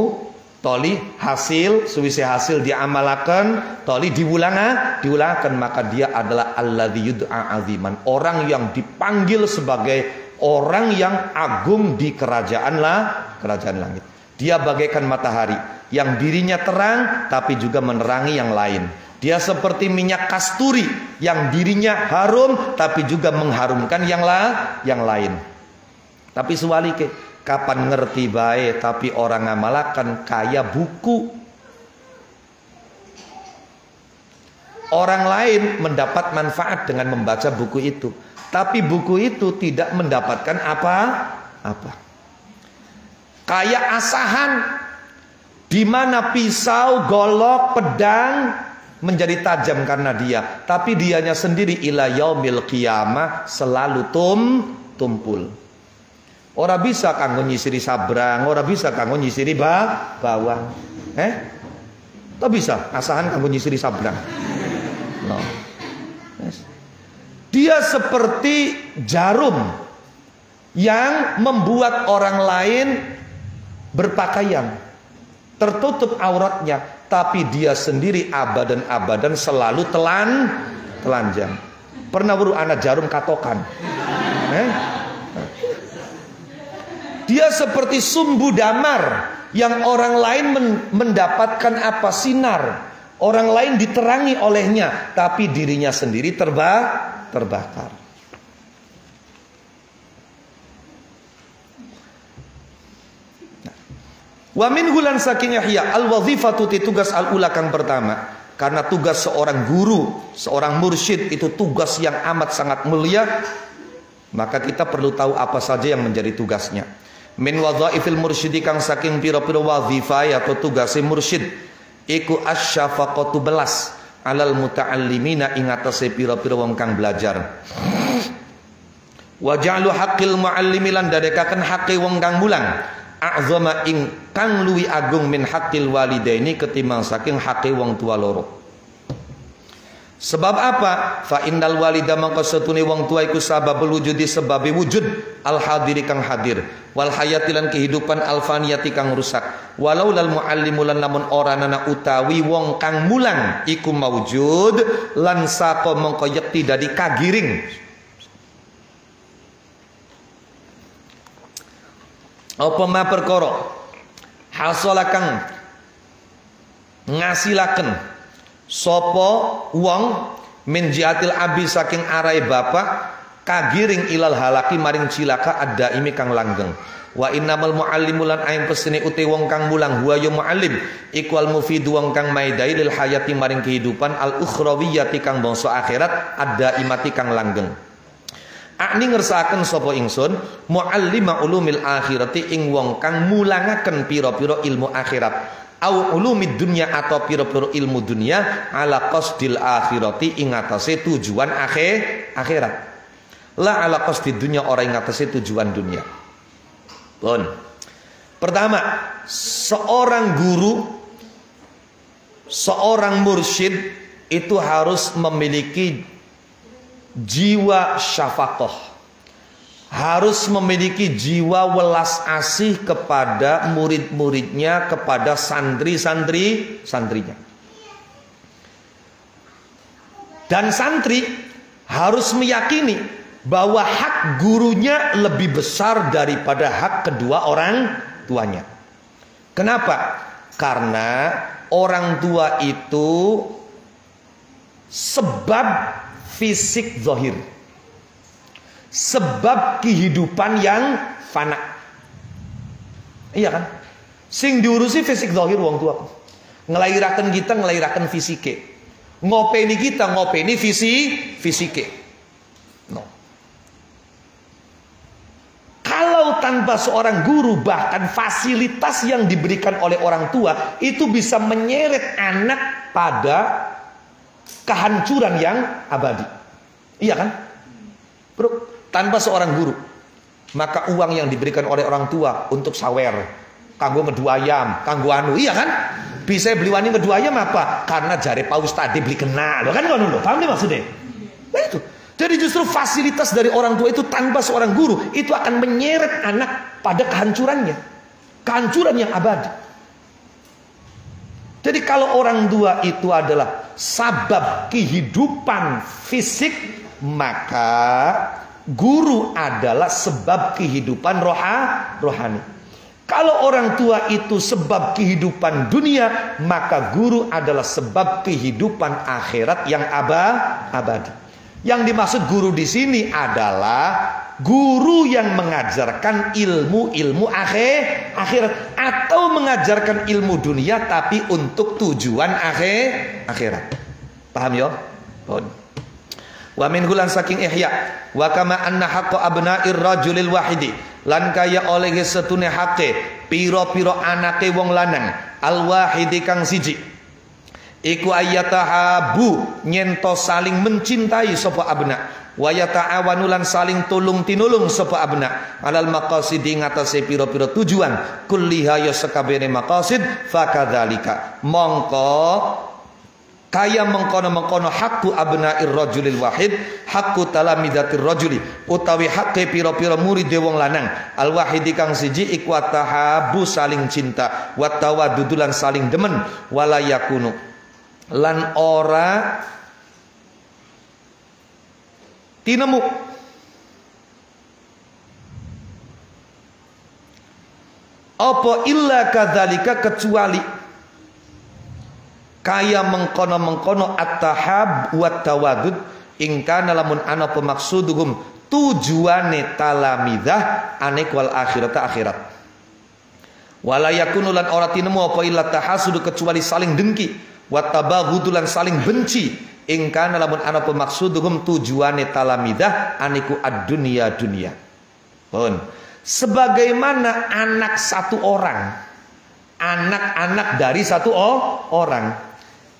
toli hasil, suwise hasil diamalaken, toli diulangaken, maka dia adalah alladzi yud'a aziman, orang yang dipanggil sebagai orang yang agung di kerajaan langit. Dia bagaikan matahari yang dirinya terang tapi juga menerangi yang lain. Dia seperti minyak kasturi yang dirinya harum tapi juga mengharumkan yang lain. Tapi suwalike, kapan ngerti bae tapi orang ngamalakan kaya buku. Orang lain mendapat manfaat dengan membaca buku itu, tapi buku itu tidak mendapatkan apa-apa. Kayak asahan, di mana pisau, golok, pedang menjadi tajam karena dia, tapi dianya sendiri ila yaumil qiyamah selalu tumpul. Ora bisa kanggo nyisiri sabrang, ora bisa kanggo nyisiri bawang. Tak bisa asahan kanggo nyisiri sabrang. No. Yes. Dia seperti jarum yang membuat orang lain berpakaian, tertutup auratnya, tapi dia sendiri abadan selalu telanjang. Pernah buru anak jarum katokan? Dia seperti sumbu damar yang orang lain mendapatkan apa? Sinar. Orang lain diterangi olehnya, tapi dirinya sendiri terbakar. Wa min hulan saking Yahya al-wazifatu tugas al-ula kang pertama. Karena tugas seorang guru, seorang mursyid itu tugas yang amat sangat mulia, maka kita perlu tahu apa saja yang menjadi tugasnya. Min wadhaifil mursyidi kang saking pira-pira wazifah atau tugas mursyid iku asyafaqatu belas alal muta'allimina ing atase pira-pira wong kang belajar. Wa ja'lu haqqil muallimi lan dadekaken haqqe wong kang mulang a'zama ing kang luwi agung min haqqil walidaini ketimbang saking haqqe wong tua loro. Sebab apa? Fa innal walida mangko setune wong tua iku sababul wujudi sebabe wujud al hadiri kang hadir wal hayati lan kehidupan al faniyati kang rusak. Walau lal muallimu lan lamun ora nana utawi wong kang mulang iku maujud lan sapa mangko yekti dadi kagiring. Apa ma perkara hasolaken ngasilaken sopo wong min jiatil abi saking arai bapak kagiring ilal halaki maring cilaka ada imi kang langgeng. Wa innamal muallimu lan aing pesene uti wong kang mulang huwa ya muallim ikwal mufid wong kang maidai lil hayati maring kehidupan al ukhrawiyati kang bangsa akhirat ada imati kang langgeng. Akni ngersakaken sapa ingsun muallima ulumil akhirati ing wong kang mulangaken pira-pira ilmu akhirat. Au ulumid dunya atau pira-pira ilmu dunia ala qasdil akhirati ing atase tujuan akhirat. La ala qasdid dunya ora ing atase tujuan dunia. Pun. Pertama, seorang guru, seorang mursyid itu harus memiliki jiwa syafaqah. Harus memiliki jiwa welas asih kepada murid-muridnya, kepada santrinya. Dan santri harus meyakini bahwa hak gurunya lebih besar daripada hak kedua orang tuanya. Kenapa? Karena orang tua itu sebab fisik zahir, sebab kehidupan yang fana. Iya kan? Sing diurusi fisik zahir wong tua. Ngelahirakan kita, ngelahirakan fisike. Ngopeni kita, ngopeni fisike. No. Kalau tanpa seorang guru, bahkan fasilitas yang diberikan oleh orang tua itu bisa menyeret anak pada kehancuran yang abadi. Iya kan? Bro, tanpa seorang guru, maka uang yang diberikan oleh orang tua untuk sawer, kanggo ngedu ayam, kanggo anu, iya kan? Bisa beli wani ngedu ayam apa? Karena jari Pak Ustadz dibeli kena, loh kan ngono lho. Paham nih maksudnya? Nah itu. Jadi justru fasilitas dari orang tua itu tanpa seorang guru itu akan menyeret anak pada kehancurannya, kehancuran yang abadi. Jadi kalau orang tua itu adalah sabab kehidupan fisik, maka guru adalah sebab kehidupan rohani. Kalau orang tua itu sebab kehidupan dunia, maka guru adalah sebab kehidupan akhirat yang abadi. Yang dimaksud guru di sini adalah guru yang mengajarkan ilmu akhirat atau mengajarkan ilmu dunia tapi untuk tujuan akhirat. Paham ya? Wa min gulan saking ihya wa kama anna haqqa abna'ir rajulil wahidi lan kaya oleh setune hake piro-piro anake wong lanang al wahidi kang siji iku ayyatahabu nyento saling mencintai sapa abna wa yata'awanu lan saling tulung tinulung sapa abna alal maqasidi ngatasé pira-pira tujuan kulliha ya sakabehane maqasid fakadzalika mongko kaya mengkono-mengkono hakku abnair rajulil wahid hakku talamidatir rajuli utawi hakke pira-pira murid wong lanang al wahidi kang siji iku tahabu saling cinta wa tawaddudulan saling demen wala yakunu lan ora tinemu apa illa kadzalika kecuali kaya mengkono-mengkono at-tahab wa tawadud ingkana lamun ana pemaksuduhum tujuane talamidah anek wal akhirata akhirat wala yakunu lan ora tinemu apa illa tahasud kecuali saling dengki wa tabaghudulan saling benci ingkana lamun ana pemaksuduhum tujuane talamidah aniku ad-dunya dunia. Pun sebagaimana anak satu orang, anak-anak dari satu orang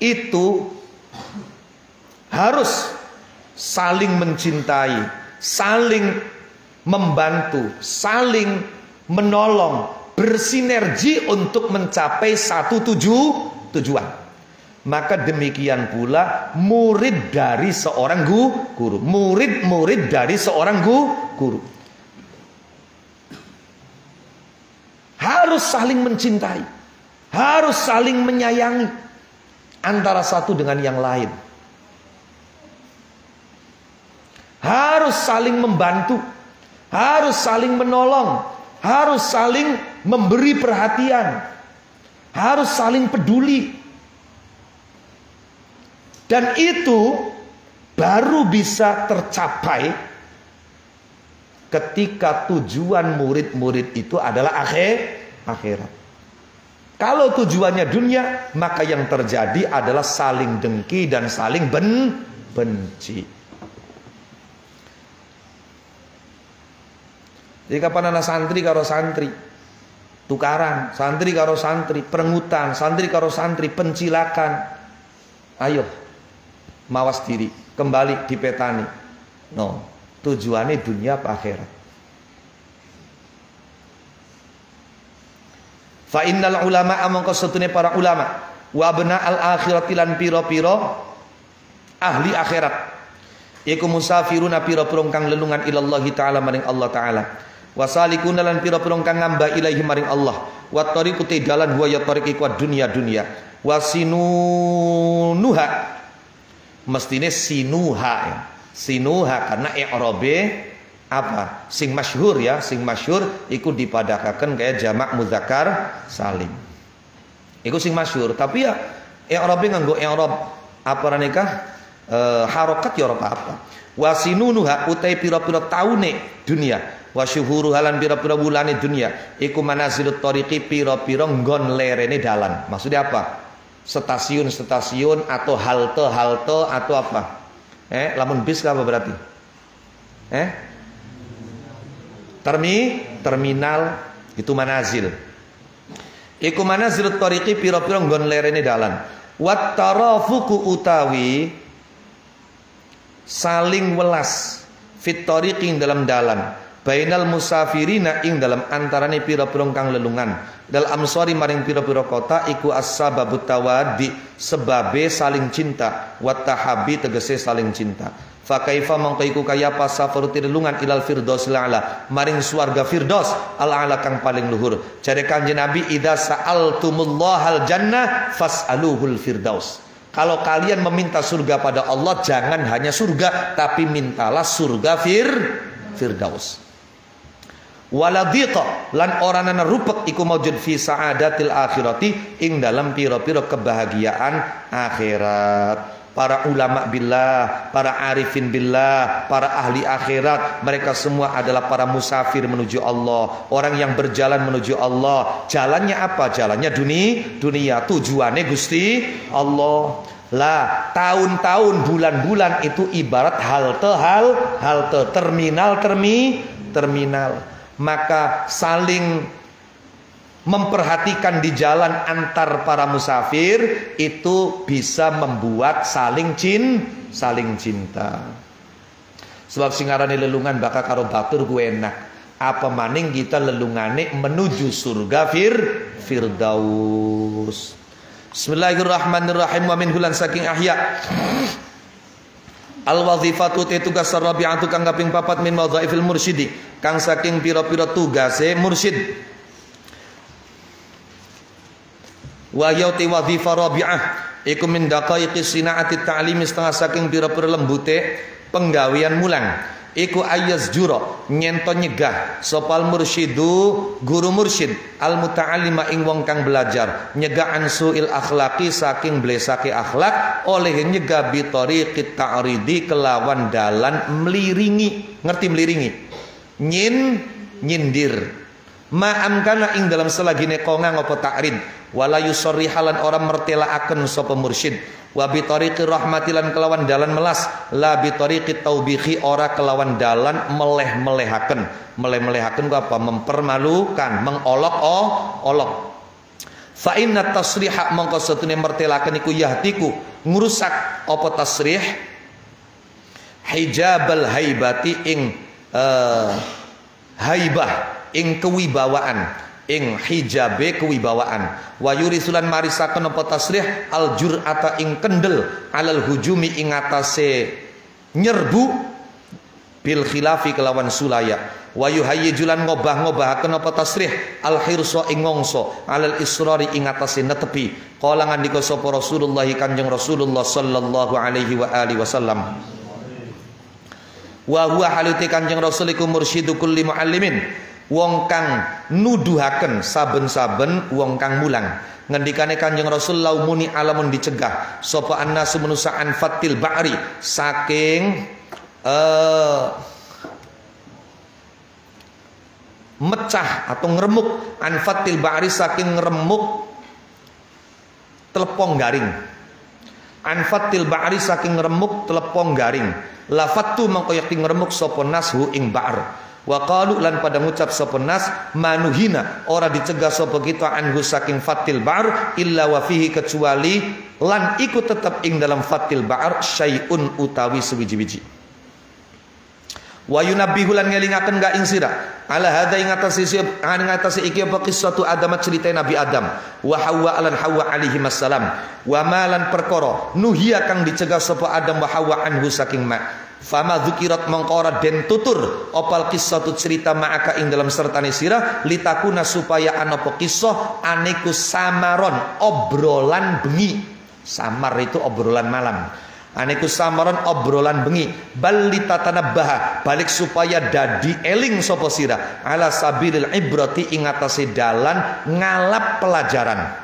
itu harus saling mencintai, saling membantu, saling menolong, bersinergi untuk mencapai satu tujuan. Maka demikian pula murid dari seorang guru, murid dari seorang guru harus saling mencintai, harus saling menyayangi antara satu dengan yang lain, harus saling membantu, harus saling menolong, harus saling memberi perhatian, harus saling peduli. Dan itu baru bisa tercapai ketika tujuan murid-murid itu adalah akhirat. Kalau tujuannya dunia, maka yang terjadi adalah saling dengki dan saling benci. Jadi kapan anak santri karo santri tukaran, santri karo santri perengutan, santri karo santri pencilakan, ayo mawas diri, kembali dipetani. No, tujuannya dunia apa akhirat. Fa innal ulama amangka setune para ulama wa bena al akhirat lan pira-pira ahli akhirat iku musafiruna pira-pira kang lelungan ilallahi taala maring Allah taala wasalikuna lan pira-pira kang ngamba ilahi maring Allah wa tariqu dalan wa ya tariq iku dunya wasinunuha mestine sinuha karena i'rabe apa? Sing masyhur ya, sing masyhur iku dipadakaken kayak jamak muzakkar salim. Iku sing masyhur, tapi ya i'rabe nganggo i'rab apa nikah? Harokat ya ora apa-apa. Wasinunuha utai pira-pira taune dunia, wasyuhuru halan pira-pira bulane dunia, iku manazilut tariqi pira-pira nggon lerene dalan. Maksudnya apa? Stasiun-stasiun atau halte-halte atau apa? Lamun bis apa berarti? Terminal itu manazil. Iku manazilut tariqi pira-pira nggon lerene dalan. Wat tarafuku utawi saling welas fit tariqi dalam dalan, bainal musafirina ing dalam antarane pira-pira kang lelungan, dal amsori maring pira-pira kota iku as-sababut tawadi sebabe saling cinta, wa tahabbi tegese saling cinta. Fa kaifa mongko iku kaya apa safaru lelungan ilal firdaus la'ala maring swarga firdaus al-a'la kang paling luhur. Jare Kanjeng Nabi, idza sa'altumullahal jannah fas'aluhul firdaus. Kalau kalian meminta surga pada Allah, jangan hanya surga, tapi mintalah surga firdaus. Waladhiqa lan oranana rupek iku maujud fi sa'adatil akhirati ing dalam pira-pira kebahagiaan akhirat. Para ulama billah, para arifin billah, para ahli akhirat, mereka semua adalah para musafir menuju Allah, orang yang berjalan menuju Allah. Jalannya apa? Jalannya dunia, tujuannya Gusti Allah. Lah, tahun-tahun, bulan-bulan itu ibarat halte, terminal. Maka saling memperhatikan di jalan antar para musafir itu bisa membuat saling cinta. Sebab singarane lelungan bakal karo batur gue enak. Apa maning kita lelungane menuju surga firdaus. Bismillahirrahmanirrahim. Wa min hulan saking ahya. Al wazifatu te tugas rabi'atu kang kaping 4 min wadhaifil mursyidi kang saking pira-pira tugase mursyid. Wa yauti wadhifa rabi'ah iku min daqaiqi sinaati ta'lim setengah saking pira-pira lembute penggawean mulang iku ayaz jura nyento nyegah sopal mursyidu guru mursyid al muta'allima ing wong kang belajar nyegah ansuil akhlaqi saking blesake akhlak oleh nyegah bi tariqit ta'ridi kelawan dalan meliringi. Ngerti meliringi? Nyindir ma'am kana ing dalam selagine kongang apa ta'rid wala yusarrihalan orang mertelaaken sapa mursyid wa bi tariqi rahmatilan kelawan dalan melas la bi tariqi taubihi ora kelawan dalan meleh-melehaken ku apa? Mempermalukan, mengolok-olok. Fa inna tasriha mongko setune mertelaken iku yahtiku ngrusak apa tasrih hijabal haibati ing haibah ing kewibawaan, ing hijabe kewibawaan. Wa yurisulan marisaken apa tasrih al jur'ata ing kendel alal hujumi ing atase nyerbu bil khilafi kelawan sulaya. Wa yuhayyijulan ngobah-ngobahaken apa tasrih al hirsa ing ngongso alal israri ing atase netepi. Kala ngandika sapa Rasulullah Kanjeng Rasulullah sallallahu alaihi wa alihi wasallam. Wa huwa haluti Kanjeng Rasul iku mursyidu kulli muallimin, wong kang nuduhaken saben-saben wong kang mulang. Ngendikane Kanjeng Rasul laumuni alamun dicegah sapa annasu manusaan fatil ba'ri saking mecah atau ngeremuk anfatil ba'ri saking ngeremuk telepong garing. Anfatil ba'ri saking ngeremuk telepong garing. Lafattu mangko yakti ngeremuk sapa nashu ing ba'r. Wa qalu lan pada ngucap sapa nas manuhina ora dicegah sapa kita anhu saking fatil ba'r illa wa fihi kecuali lan iku tetep ing dalam fatil ba'r syai'un utawi suwiji-wiji. Wa yunabbihu lan ngelingaken ga ing sira ala hadza ing atase iki apa qissatu Adam cerita Nabi Adam wa Hawa lan Hawa alaihi wassalam wa malan perkara nuhiya kang dicegah sapa Adam wa Hawa anhu saking ma fama dzukirat mangkora den tutur opal qissatu cerita ma'aka ing dalam sertane sira litakuna supaya ana apa kisah aniku samaron obrolan bengi. Samar itu obrolan malam. Aniku samaron obrolan bengi balita tanabbaha balik supaya dadi eling sapa sira ala sabilil ibrati ing atase dalan ngalap pelajaran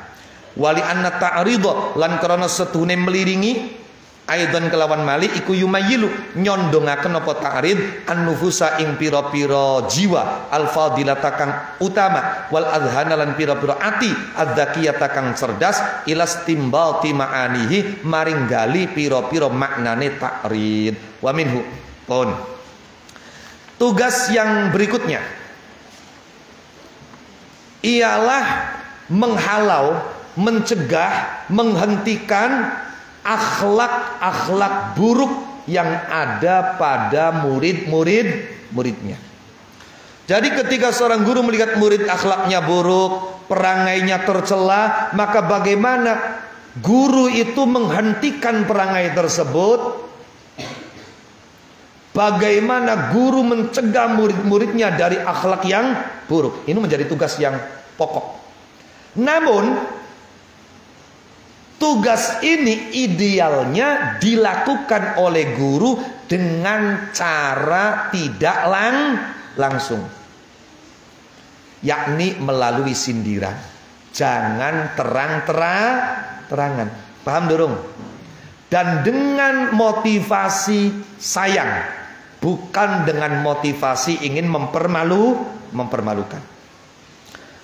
wali anna ta'ridha lan krana setune meliringi aidan kelawan mali iku yumayilu nyondongaken apa ta'rid an-nufusa ing pira-pira jiwa al-fadilata kang utama wal adhana lan pira-pira ati adzakiyata kang cerdas ilas timbal timaanihi maring gali pira-pira maknane ta'rid. Wa minhu pun tugas yang berikutnya ialah menghalau, mencegah, menghentikan akhlak-akhlak buruk yang ada pada muridnya. Jadi ketika seorang guru melihat murid akhlaknya buruk, perangainya tercela, maka bagaimana guru itu menghentikan perangai tersebut? Bagaimana guru mencegah murid-muridnya dari akhlak yang buruk? Ini menjadi tugas yang pokok. Namun tugas ini idealnya dilakukan oleh guru dengan cara tidak langsung, yakni melalui sindiran, jangan terang-terangan. Paham dorong? Dan dengan motivasi sayang, bukan dengan motivasi ingin mempermalukan.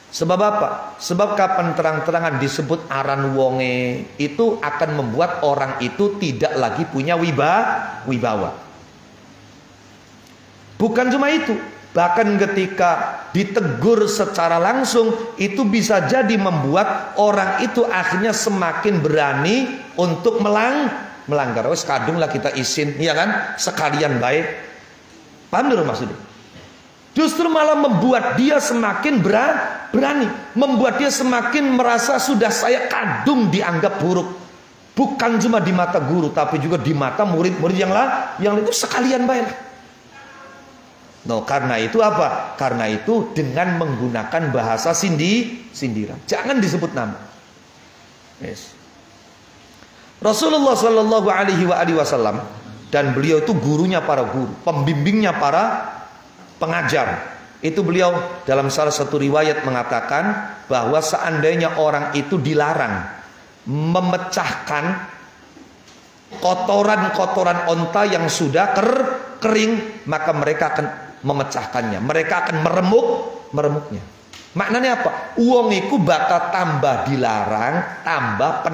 Sebab apa? Sebab kapan terang-terangan disebut aran wonge, itu akan membuat orang itu tidak lagi punya wibawa. Bukan cuma itu, bahkan ketika ditegur secara langsung, itu bisa jadi membuat orang itu akhirnya semakin berani untuk melanggar. Wes kadung lah kita izin, ya kan? Sekalian baik. Paham dulu maksudnya? Justru malah membuat dia semakin berani, membuat dia semakin merasa sudah saya kadung dianggap buruk. Bukan cuma di mata guru, tapi juga di mata murid-murid yang itu sekalian baik. No, karena itu apa? Karena itu dengan menggunakan bahasa sindiran. Jangan disebut nama. Yes. Rasulullah Shallallahu Alaihi Wasallam dan beliau itu gurunya para guru, pembimbingnya para pengajar. Itu beliau dalam salah satu riwayat mengatakan bahwa seandainya orang itu dilarang memecahkan kotoran-kotoran onta yang sudah kering, maka mereka akan memecahkannya. Mereka akan meremuknya. Maknanya apa? Uang itu bakal tambah dilarang, tambah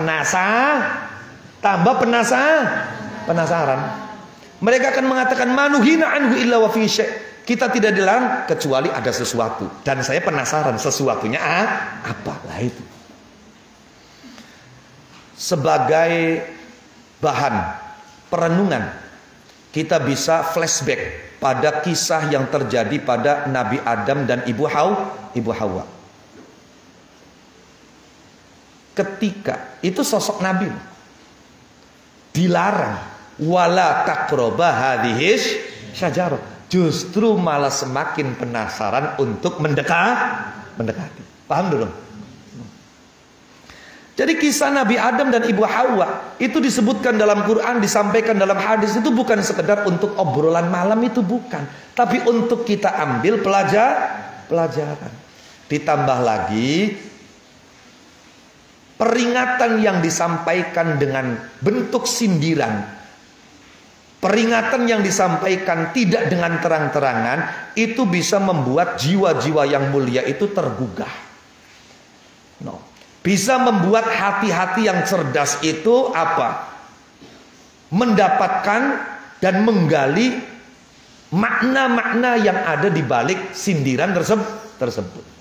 penasaran. Mereka akan mengatakan manuhina anhu illa wa fi syai'. Kita tidak dilarang kecuali ada sesuatu, dan saya penasaran sesuatunya apalah itu. Sebagai bahan perenungan, kita bisa flashback pada kisah yang terjadi pada Nabi Adam dan Ibu Hawa. Ketika itu sosok Nabi dilarang wala taqraba hadhis syajarah. Justru malah semakin penasaran untuk mendekati. Paham dulu? Jadi kisah Nabi Adam dan Ibu Hawa itu disebutkan dalam Quran, disampaikan dalam hadis, itu bukan sekedar untuk obrolan malam, itu bukan, tapi untuk kita ambil pelajaran. Ditambah lagi peringatan yang disampaikan dengan bentuk sindiran. Peringatan yang disampaikan tidak dengan terang-terangan, itu bisa membuat jiwa-jiwa yang mulia itu tergugah. Bisa membuat hati-hati yang cerdas itu apa? Mendapatkan dan menggali makna-makna yang ada di balik sindiran tersebut.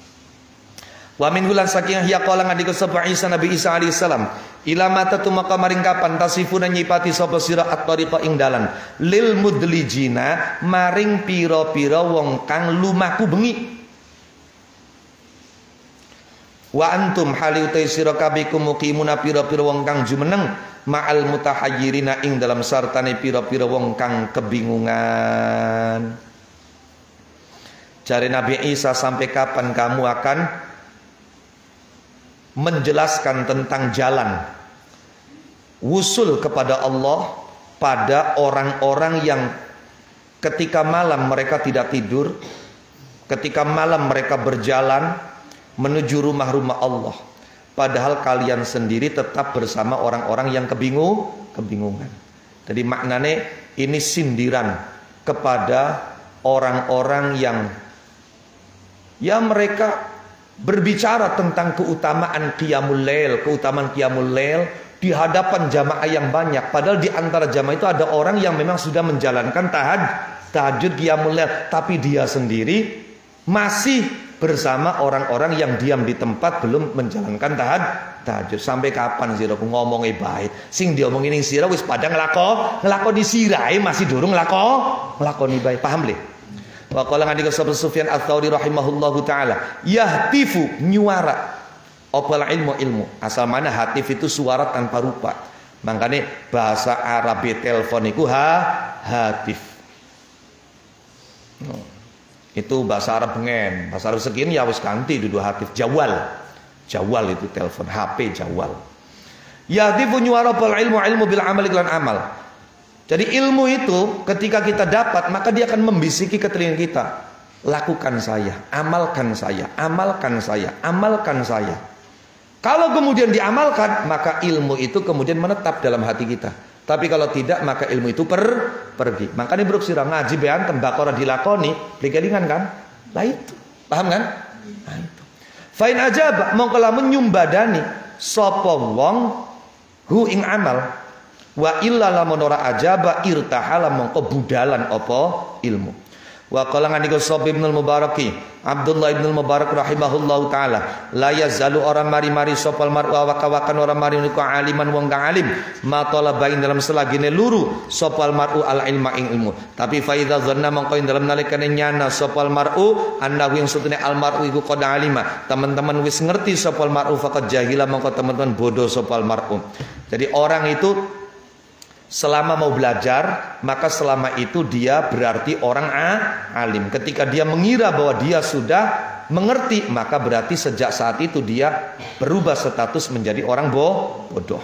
Wa min hulan saking hiya qala ngadika sapa Isa Nabi Isa alaihi salam ila mata tumaka maring kapan tasifuna nyipati sapa sira at-tariqa ing dalan lil mudlijina maring pira-pira wong kang lumaku bengi. Wa antum hali utai sira kabikum muqimuna pira-pira wong kang jumeneng ma'al mutahayyirina ing dalam sartane pira-pira wong kang kebingungan. Cari Nabi Isa, sampai kapan kamu akan menjelaskan tentang jalan wusul kepada Allah, pada orang-orang yang ketika malam mereka tidak tidur, ketika malam mereka berjalan menuju rumah-rumah Allah, padahal kalian sendiri tetap bersama orang-orang yang kebingungan. Jadi maknanya ini sindiran kepada orang-orang yang mereka berbicara tentang keutamaan qiyamul lail, di hadapan jamaah yang banyak. Padahal di antara jamaah itu ada orang yang memang sudah menjalankan tahajud qiyamul lail, tapi dia sendiri masih bersama orang-orang yang diam di tempat belum menjalankan tahajud. Sampai kapan sira ngomongnya baik? Sing diomongin ning sira wis padha nglakoni sirahe masih durung nglakoni baik. Paham le? Wa qala ngandika Sufyan Ats-Tsauri rahimahullahu taala, yahtifu nyuara opal ilmu. Asal mana hatif itu suara tanpa rupa. Makanya bahasa Arab telepon itu hatif. Itu bahasa Arab bengen. Bahasa Arab segini ya wis ganti dudu hatif. Jawal itu telepon, HP jawal. Yahtifu nyuara opal ilmu bil amali lan amal. Jadi ilmu itu ketika kita dapat, maka dia akan membisiki ke telinga kita. Lakukan saya, amalkan saya, amalkan saya, amalkan saya. Kalau kemudian diamalkan, maka ilmu itu kemudian menetap dalam hati kita. Tapi kalau tidak, maka ilmu itu pergi. Makanya bro sirah ngaji bean tembakau dilakoni, kelingan kan? Lah itu, paham kan? Nah itu. Fain ajaba mongko lamun nyumbadani sapa wong hu ing amal. Wa illa lamun ora ajaba irtahala mongko budalan apa ilmu. Wa qala ngandika Shabib Ibnul Mubaraki, Abdullah Ibnul Mubarak rahimahullahu taala, la yazalu orang mari-mari sopal mar'u wakawakan orang mari niku aliman wong kang alim, ma talabain dalam selagine luru sopal mar'u al ilma ing ilmu. Tapi fa idza dhanna mongko ing dalam nalikane nyana sopal mar'u annahu yang sutune al mar'u iku qad alima, teman-teman wis ngerti sopal mar'u faqad jahila mongko teman-teman bodoh sopal mar'u. Jadi orang itu selama mau belajar, maka selama itu dia berarti orang alim. Ketika dia mengira bahwa dia sudah mengerti, maka berarti sejak saat itu dia berubah status menjadi orang bodoh.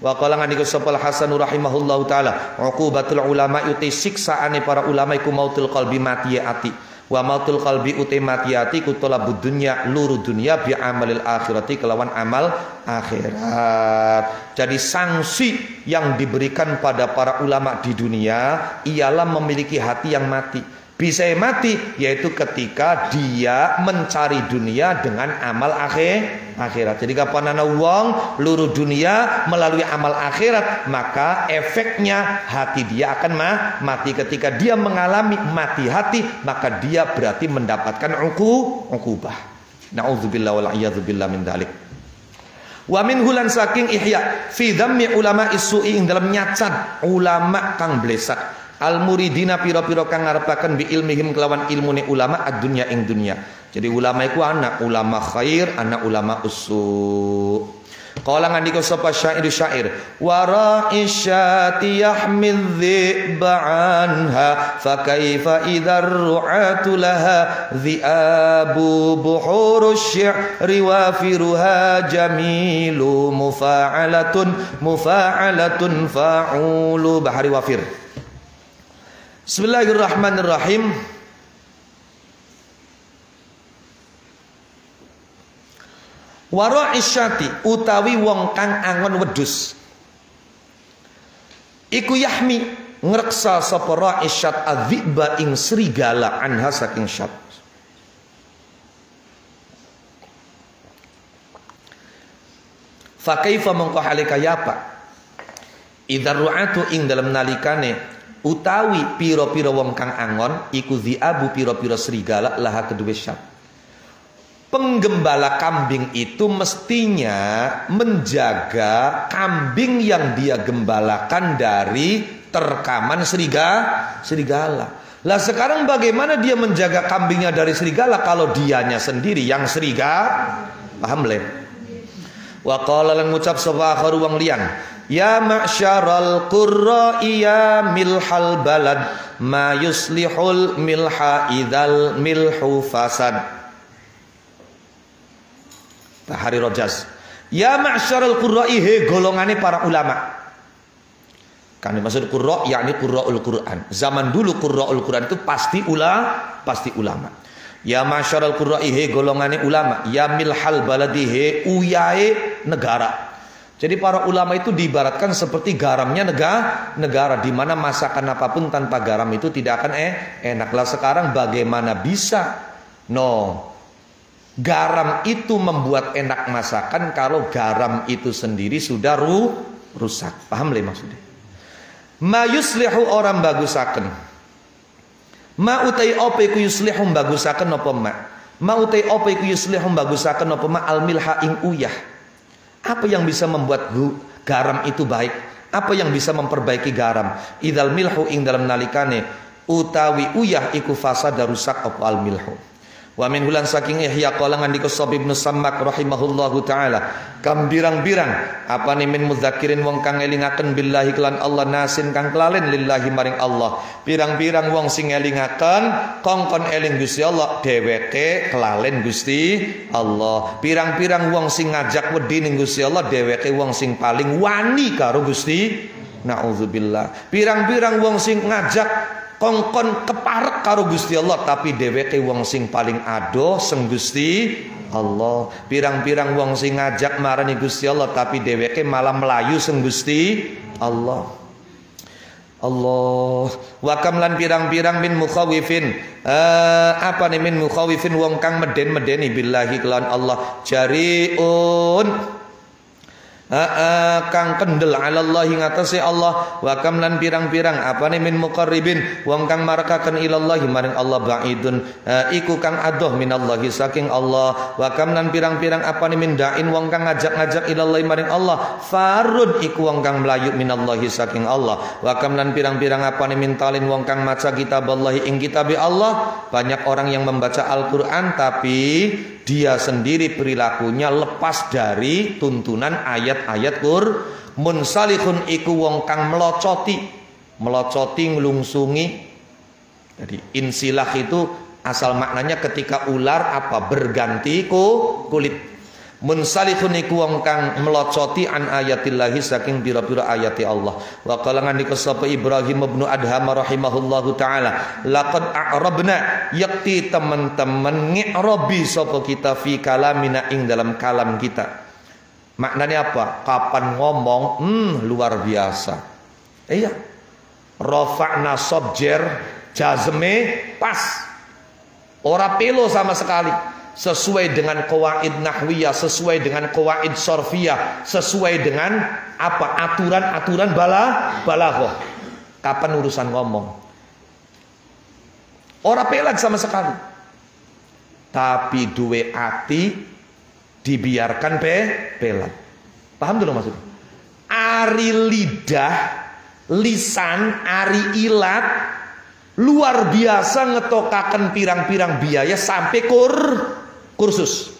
Wa qala ngandika sapa Hasan rahimahullahu taala, uqubatul ulama uti siksaane para ulama iku mautul qalbi mati ati. Wa mautul qalbi uti mati ati kutolabud dunya luru dunya bi amalil akhirati kelawan amal akhirat. Jadi sanksi yang diberikan pada para ulama di dunia ialah memiliki hati yang mati. Bisa mati yaitu ketika dia mencari dunia dengan amal akhirat. Jadi kapan ana wong luru dunia melalui amal akhirat, maka efeknya hati dia akan mati. Ketika dia mengalami mati hati, maka dia berarti mendapatkan uqubah. Nauzubillah wal a'yadzubillah min dzalik. Wa min hulan saking ihya fi dhammi ulama isu'i ing dalam nyacat ulama kang blesak. Al muridina piro-piro kang ngarepaken bi ilmihim kelawan ilmune ulama ad-dunya ing dunya. Jadi ulama iku anak ulama khair, anak ulama usu. Qala ngandika sapa syair wa ra'isyati yahmil dhi'ba anha fa kaifa idzar ru'atu laha dhi'abu buhurus syi'ri wa firuha jamilu mufa'alatun fa'ulu bahari wafir. Bismillahirrahmanirrahim. Wara'isyati utawi wong kang angon wedhus iku yahmi ngreksa sapa ra'isyat adziba ing serigala anha saking syat. Fa kaifa mongko halika yapa idzar ru'atu ing dalam nalikane utawi piro-piro wong kang angon iku dziabu piro-piro serigala laha kedue syat. Penggembala kambing itu mestinya menjaga kambing yang dia gembalakan dari terkaman serigala. Lah sekarang bagaimana dia menjaga kambingnya dari serigala kalau dianya sendiri yang serigala? Paham le? Wa qala lan ngucap sapa akharu wong liyan, ya ma'syaral qurra'i ya milhal balad ma yuslihul milha idzal milhu fasad. Tahari Rojaz. Ya ma'syaral qurra'i he golongane para ulama. Kan maksud qurra yakni qurraul Quran. Zaman dulu qurraul Quran itu pasti ulama. Ya masyarul qurra'i he golongane ulama, ya milhal baladi he uyae negara. Jadi para ulama itu diibaratkan seperti garamnya negara di mana masakan apapun tanpa garam itu tidak akan enak. Lah sekarang bagaimana bisa garam itu membuat enak masakan kalau garam itu sendiri sudah rusak. Paham le maksudnya? Ma yuslihu orang bagusaken. Ma utai apa iku yuslihu bagusaken apa ma? Ma utai apa iku yuslihu bagusaken apa ma al milha ing uyah. Apa yang bisa membuat garam itu baik? Apa yang bisa memperbaiki garam? Idzal milhu ing dalam nalikane utawi uyah iku fasada rusak apa al milhu. Wa min hulan saking ihya qala ngandika Shabib bin Sammak rahimahullahu taala kam birang-birang apa ni min mudzakirin wong kang elingaken billahi kelan Allah nasin kang kelalen lillahi maring Allah pirang-pirang wong sing elingaken kongkon eling Gusti Allah dheweke kelalen Gusti Allah pirang-pirang wong sing ngajak wedi ning Gusti Allah dheweke wong sing paling wani karo Gusti naudzubillah pirang-pirang wong sing ngajak kongkon keparek karo Gusti Allah tapi dheweke wong sing paling adoh seng Gusti Allah pirang-pirang wong sing ngajak marani Gusti Allah tapi dheweke malah melayu seng Gusti Allah wa kam lan pirang-pirang min mukhawifin apa nih min mukhawifin wong kang meden-medeni billahi kelan Allah jariun kang kendel alallahi ngatasi Allah wa kam lan pirang-pirang apa nih min muqarribin wong kang marakaken ilallahi maring Allah ba'idun iku kang adoh minallahi saking Allah wa kam lan pirang-pirang apa nih min da'in wong kang ngajak-ngajak ilallahi maring Allah farud iku wong kang melayu minallahi saking Allah wa kam lan pirang-pirang apa nih min talin wong kang maca kitaballahi ing kitabi Allah banyak orang yang membaca Al-Qur'an tapi dia sendiri perilakunya lepas dari tuntunan ayat-ayat munsalihun iku wong kang melocoti ngelungsungi. Jadi insilah itu asal maknanya ketika ular apa berganti kulit. Munsalihun iku wong kang melocoti an ayatillahi saking pira-pira ayati Allah. Wa qala ngandika sapa Ibrahim bin Adham rahimahullahu taala, laqad a'rabna yakti teman-teman ngi'rabi sapa kita fi kalamina ing dalam kalam kita. Maknanya apa? Kapan ngomong luar biasa. Iya. Rafa'na subjer jazme pas. Ora pelo sama sekali. Sesuai dengan qawaid nahwiyah, sesuai dengan qawaid sorfiyah, sesuai dengan apa aturan-aturan balaghah. Kapan urusan ngomong? Ora pelat sama sekali. Tapi duwe ati dibiarkan pelat. Paham dulu maksudnya? Ari lidah, lisan, ari ilat luar biasa ngetokaken pirang-pirang biaya sampai kursus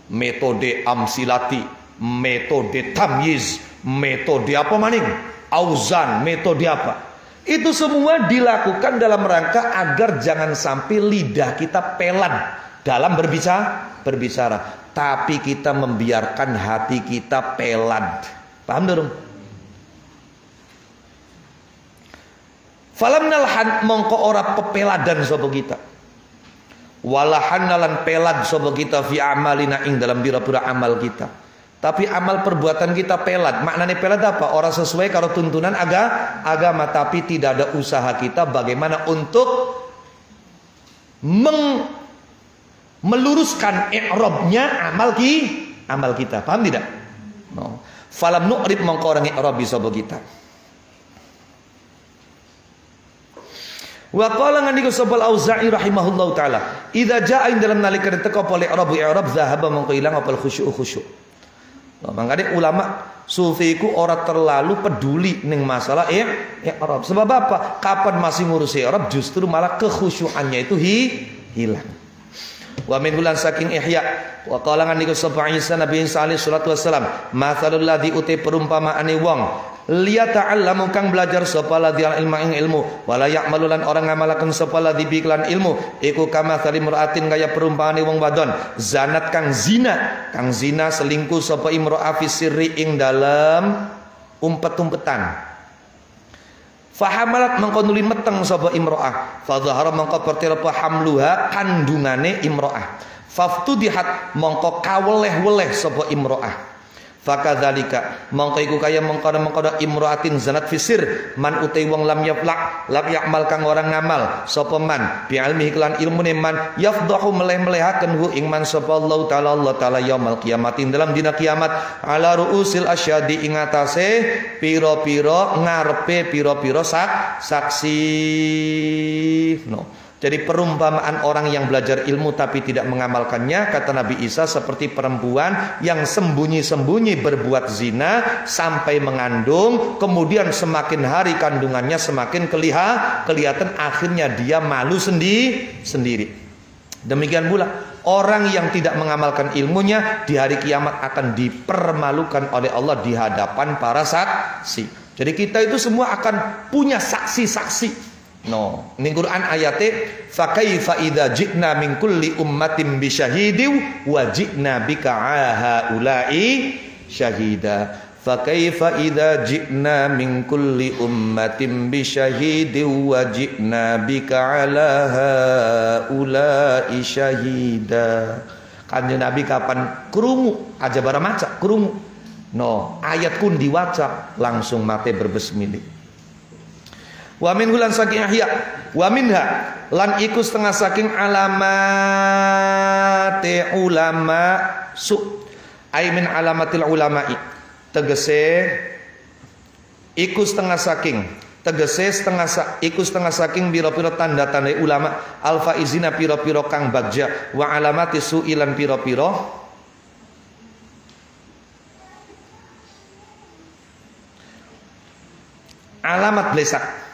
metode amsilati, metode tamyiz, metode apa maning, auzan, metode apa. Itu semua dilakukan dalam rangka agar jangan sampai lidah kita pelan dalam berbicara, tapi kita membiarkan hati kita pelan. Paham dong? Falam nalhan mongko ora pepeladan sapa kita. Walahan nalan pelad sapa kita fi amalina ing dalam pira-pira amal kita. Tapi amal perbuatan kita pelad. Maknanya pelad apa? Orang sesuai karo tuntunan agama, tapi tidak ada usaha kita bagaimana untuk meluruskan i'rabnya amal kita. Paham tidak? No. Falam nu'rib mongko orang i'rabi sapa kita. Wa qala ngandika sapa Al-Auza'i rahimahullahu taala, idza jaa ing dalam nalika teka apa i'rab zahaba mongko ilang apa khusyuk. Nah, makanya ulama sufi ku ora terlalu peduli ning masalah i'rab. Sebab apa? Kapan masih ngurus i'rab justru malah kekhusyuannya itu hilang. Wa min hulan saking ihya wa qala ngandika sapa Isa Nabi Isa alaihi salatu wasalam, matsalul ladzi uti perumpamaane wong liyata'allamu kang belajar sapa ladzi ilma ing ilmu wala ya'malu lan orang ngamalaken sapa ladzi biklan ilmu iku kama salimraatin kaya perumpamaane wong wadon zanat kang zina selingkuh sapa imra'a fi sirri ing dalam umpet-umpetan Fahamalat mengko nuli meteng sapa imro'ah. Fadhahara mengko pertira apa hamluha kandungane imro'ah. Faftudihat mengko kaweleh-weleh sapa imro'ah. Fakadzalika mongko iku kaya mengkono-mengkono imraatin zanat fisir man utai wong lam ya'mal kang orang ngamal sapa man bi ilmihi kelan ilmune man yafdahu meleh-melehaken hu ing man sapa Allah taala yaumul kiamatin dalam dina kiamat ala ruusil asyadi ing atase pira-pira ngarepe pira-pira saksi no. Jadi perumpamaan orang yang belajar ilmu tapi tidak mengamalkannya, kata Nabi Isa, seperti perempuan yang sembunyi-sembunyi berbuat zina sampai mengandung, kemudian semakin hari kandungannya semakin kelihatan, akhirnya dia malu sendiri. Demikian pula orang yang tidak mengamalkan ilmunya di hari kiamat akan dipermalukan oleh Allah di hadapan para saksi. Jadi kita itu semua akan punya saksi-saksi. No, ini Quran ayatnya fa kaifa idza ji'na min kulli ummatin bi syahidin wa ji'na bika haula'i syahida. Fa kaifa idza ji'na min kulli ummatin bi syahidin wa ji'na bika ala haula'i syahida. Kanjeng Nabi kapan krungu aja bara maca krungu. No, ayat kun diwaca langsung mate berbesmili. Wa min hulan saking ahya wa minha lan iku setengah saking alamate ulama su ay min alamatil ulama'i tegese iku setengah saking pira-pira tanda-tanda ulama alfa izina pira-pira kang bagja wa alamati su'ilan pira-pira alamat blesak.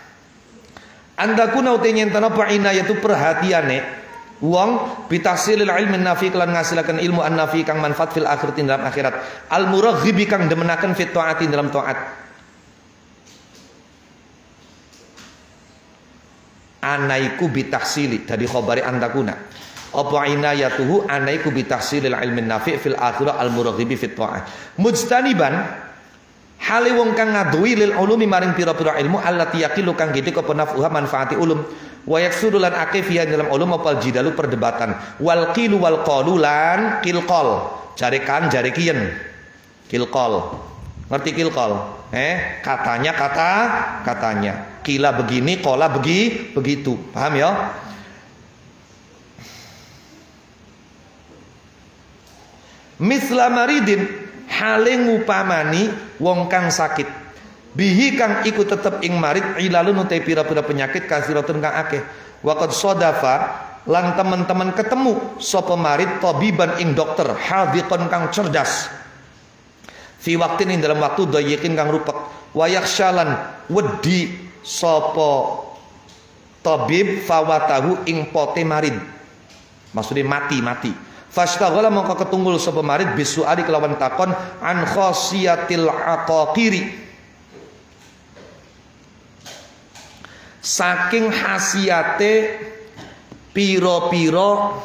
Anda kuna utenyen tanapa inayatu perhatiane wong bitahsilil ilmin nafi kelan ngasilaken ilmu an nafi kang manfaat fil akhirati dalam akhirat al muraghibi kang demenaken fit taati dalam taat. Anaiku bitahsili dari khabari andakuna apa inayatuhu anaiku bitahsilil ilmin nafi fil akhirah al muraghibi fit taat mujtaniban hale wong kang ngaduwi lil ulumi maring pira-pira ilmu allati yaqilu kang gede apa naf'uha manfaati ulum wa yaksuru lan aqifiya dalam ulum apal jidalu perdebatan wal qilu wal qalu lan qilqal jare kiyen qilqal ngerti qilqal katanya kila begini qala begitu paham ya. Misla maridin hale ngupamani wong kang sakit bihi kang iku tetep ing marid ilalun utai pira-pira penyakit kasiratun kang akeh waqad sodafa lan teman-teman ketemu sapa marid tabiban ing dokter hadhiqon kang cerdas fi waktin ing dalam waktu dayikin kang rupek wayakshalan wedi sapa tabib fawatahu ing pote marid maksudnya mati fastaghala mongko ketunggul sapa marid bisuali kelawan takon an khosiyatil aqaqiri saking khasiate piro-piro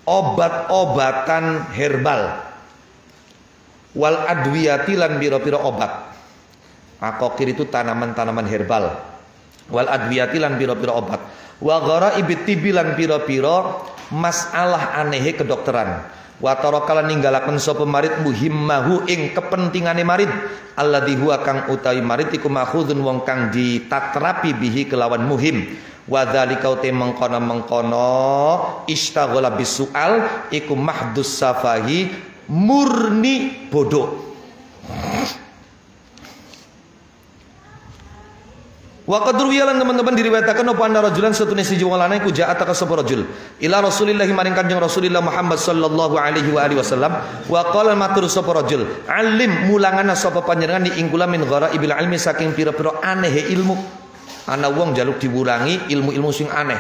obat-obatan herbal wal adwiyati lan pira-pira obat. Aqaqir itu tanaman-tanaman herbal. Wal adwiyati lan pira-pira obat. Wa gharaibit tibi lan pira-pira masalah anehe kedokteran. Wa tarakalan ninggalaken sapa marid muhimmahu ing kepentingane marid alladzi huwa kang utawi marid iku makhudun wong kang ditatrapi bihi kelawan muhim. Wa dzalika uti mengkono istaghala bisual iku mahdus safahi murni bodoh. Wa qad ruwiyalan teman-teman diriwayatakan apa anda rajulan satune siji wong lanang iku ja'a ka sapa rajul ila Rasulillah maring Kanjeng Rasulullah Muhammad sallallahu alaihi wa alihi wasallam wa qala matur sapa rajul alim mulangana sapa panjenengan ing kula min gharaibil ilmi saking pira-pira aneh ilmu. Ana wong jaluk diwulangi ilmu-ilmu sing aneh.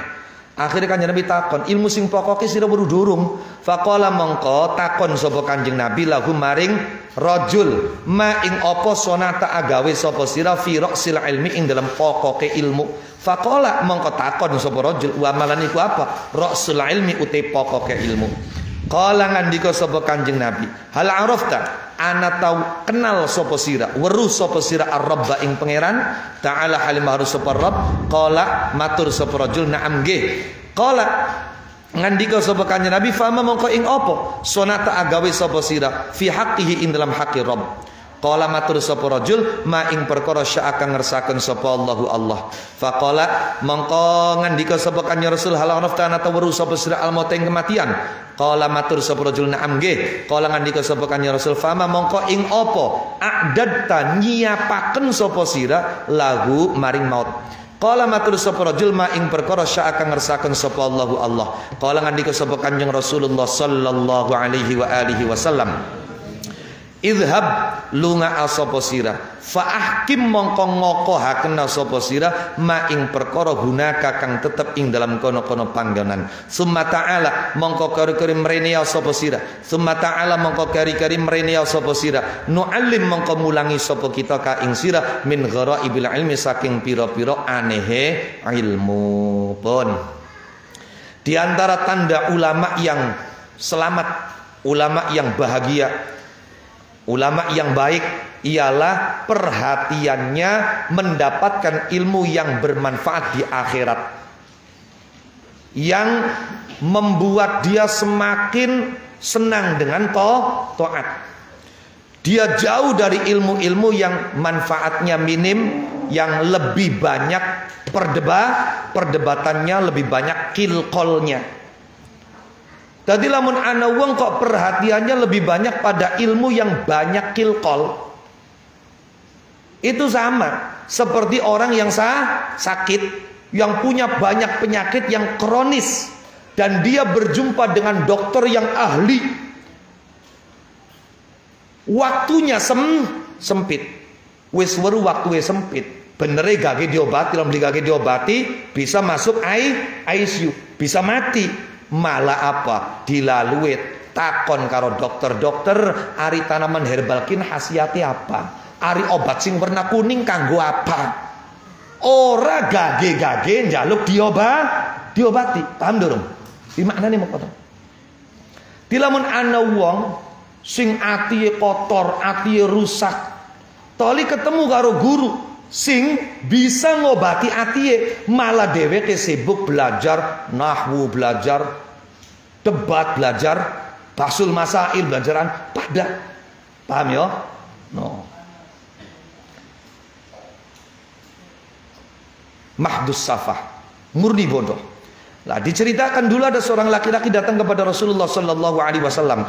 Akhirnya Kanjeng Nabi takon, ilmu sing pokoke sira weruh durung. Faqala mongko takon sapa Kanjeng Nabi lahu maring rajul, ma ing apa sonata agawe sapa sira fi ra'sil ilmi ing dalam pokoke ilmu. Faqala mongko takon sapa rajul, wa malan iku apa? Ra'sul ilmi uti pokoke ilmu. Qala ngandika sapa Kanjeng Nabi, hal arafta ana tau kenal sapa sira, weruh sapa sira ar-rabb ing pangeran ta'ala halimah sapa rabb. Qala matur sapa rajul, na'am nggih. Qala ngandika sapa Kanjeng Nabi, fama mongko ing apa sonata agawe sapa sira fi haqqihi ing dalam haqqi rabb. Qala matur sapa rajul, ma ing perkara sya'aka ngersaken sapa Allahu Allah. Faqala mongko ngandika sapa Kanjeng Rasul, hal arafta ana weruh sapa sira al-maut ing kematian. Qala matur sapa rajul, na'am nggih. Qala ngandika sapa Kanjeng Rasul, fama mongko ing apa a'dadta nyiapaken sapa sira lahu maring maut. Qala matur sapa rajul, ma ing perkara sya'aka ngersaken sapa Allahu Allah. Qala ngandika sapa Kanjeng Rasulullah sallallahu alaihi wa alihi wasallam, idhab lunga asapa sira fa ahkim mongko ngokohaken sapa sira ma ing perkara hunaka kang tetep ing dalam kono-kono panggonan. Summa ta'ala mongko kari-kari mrene sapa sira. Summa ta'ala mongko kari-kari mrene sapa sira. Nu'allim mongko mulangi sapa kita ka ing sira min gharaibil ilmi saking pira-pira anehe ilmu. Pun di antara tanda ulama yang selamat, ulama yang bahagia, ulama yang baik ialah perhatiannya mendapatkan ilmu yang bermanfaat di akhirat, yang membuat dia semakin senang dengan taat. Dia jauh dari ilmu-ilmu yang manfaatnya minim, yang lebih banyak perdebatannya, lebih banyak kilkolnya. Tadi lamun ana wong kok perhatiannya lebih banyak pada ilmu yang banyak kilkol, itu sama seperti orang yang sakit, yang punya banyak penyakit yang kronis, dan dia berjumpa dengan dokter yang ahli. Waktunya sempit, wis weru waktunya sempit, benere gage diobati, lamun digage diobati bisa masuk ICU, bisa mati. Malah apa? Dilalui takon karo dokter-dokter, ari tanaman herbal kin khasiate apa? Ari obat sing warna kuning kanggo apa? Ora gage-gage njaluk diobati. Paham durung? Di maknane moko to. Dilamun ana wong sing atiye kotor, atiye rusak, toli ketemu karo guru sing bisa ngobati atiye, malah dheweke sibuk belajar nahwu, belajar debat, belajar basul masail, belajaran pada. Paham ya? No. Mahdus safah, murni bodoh. Lah diceritakan dulu ada seorang laki-laki datang kepada Rasulullah sallallahu alaihi wasallam.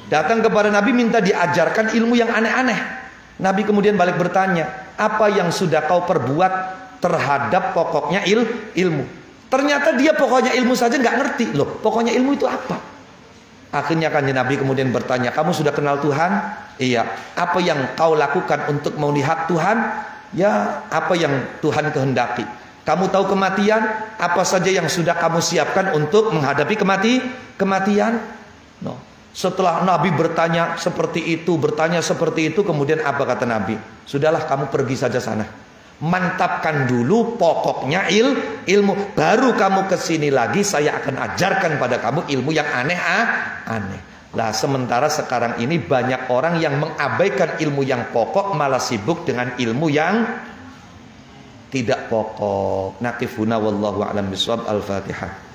Datang kepada Nabi minta diajarkan ilmu yang aneh-aneh. Nabi kemudian balik bertanya, apa yang sudah kau perbuat terhadap pokoknya ilmu? Ternyata dia pokoknya ilmu saja nggak ngerti. Loh, pokoknya ilmu itu apa? Akhirnya kan Nabi kemudian bertanya, kamu sudah kenal Tuhan? Iya. Apa yang kau lakukan untuk melihat Tuhan? Ya, apa yang Tuhan kehendaki. Kamu tahu kematian? Apa saja yang sudah kamu siapkan untuk menghadapi kematian? No. Setelah Nabi bertanya seperti itu, kemudian apa kata Nabi? Sudahlah, kamu pergi saja sana. Mantapkan dulu pokoknya ilmu. Baru kamu kesini lagi, saya akan ajarkan pada kamu ilmu yang aneh. Lah sementara sekarang ini banyak orang yang mengabaikan ilmu yang pokok, malah sibuk dengan ilmu yang tidak pokok. Nakifuna wallahu a'lam bishawab. Al-Fatihah.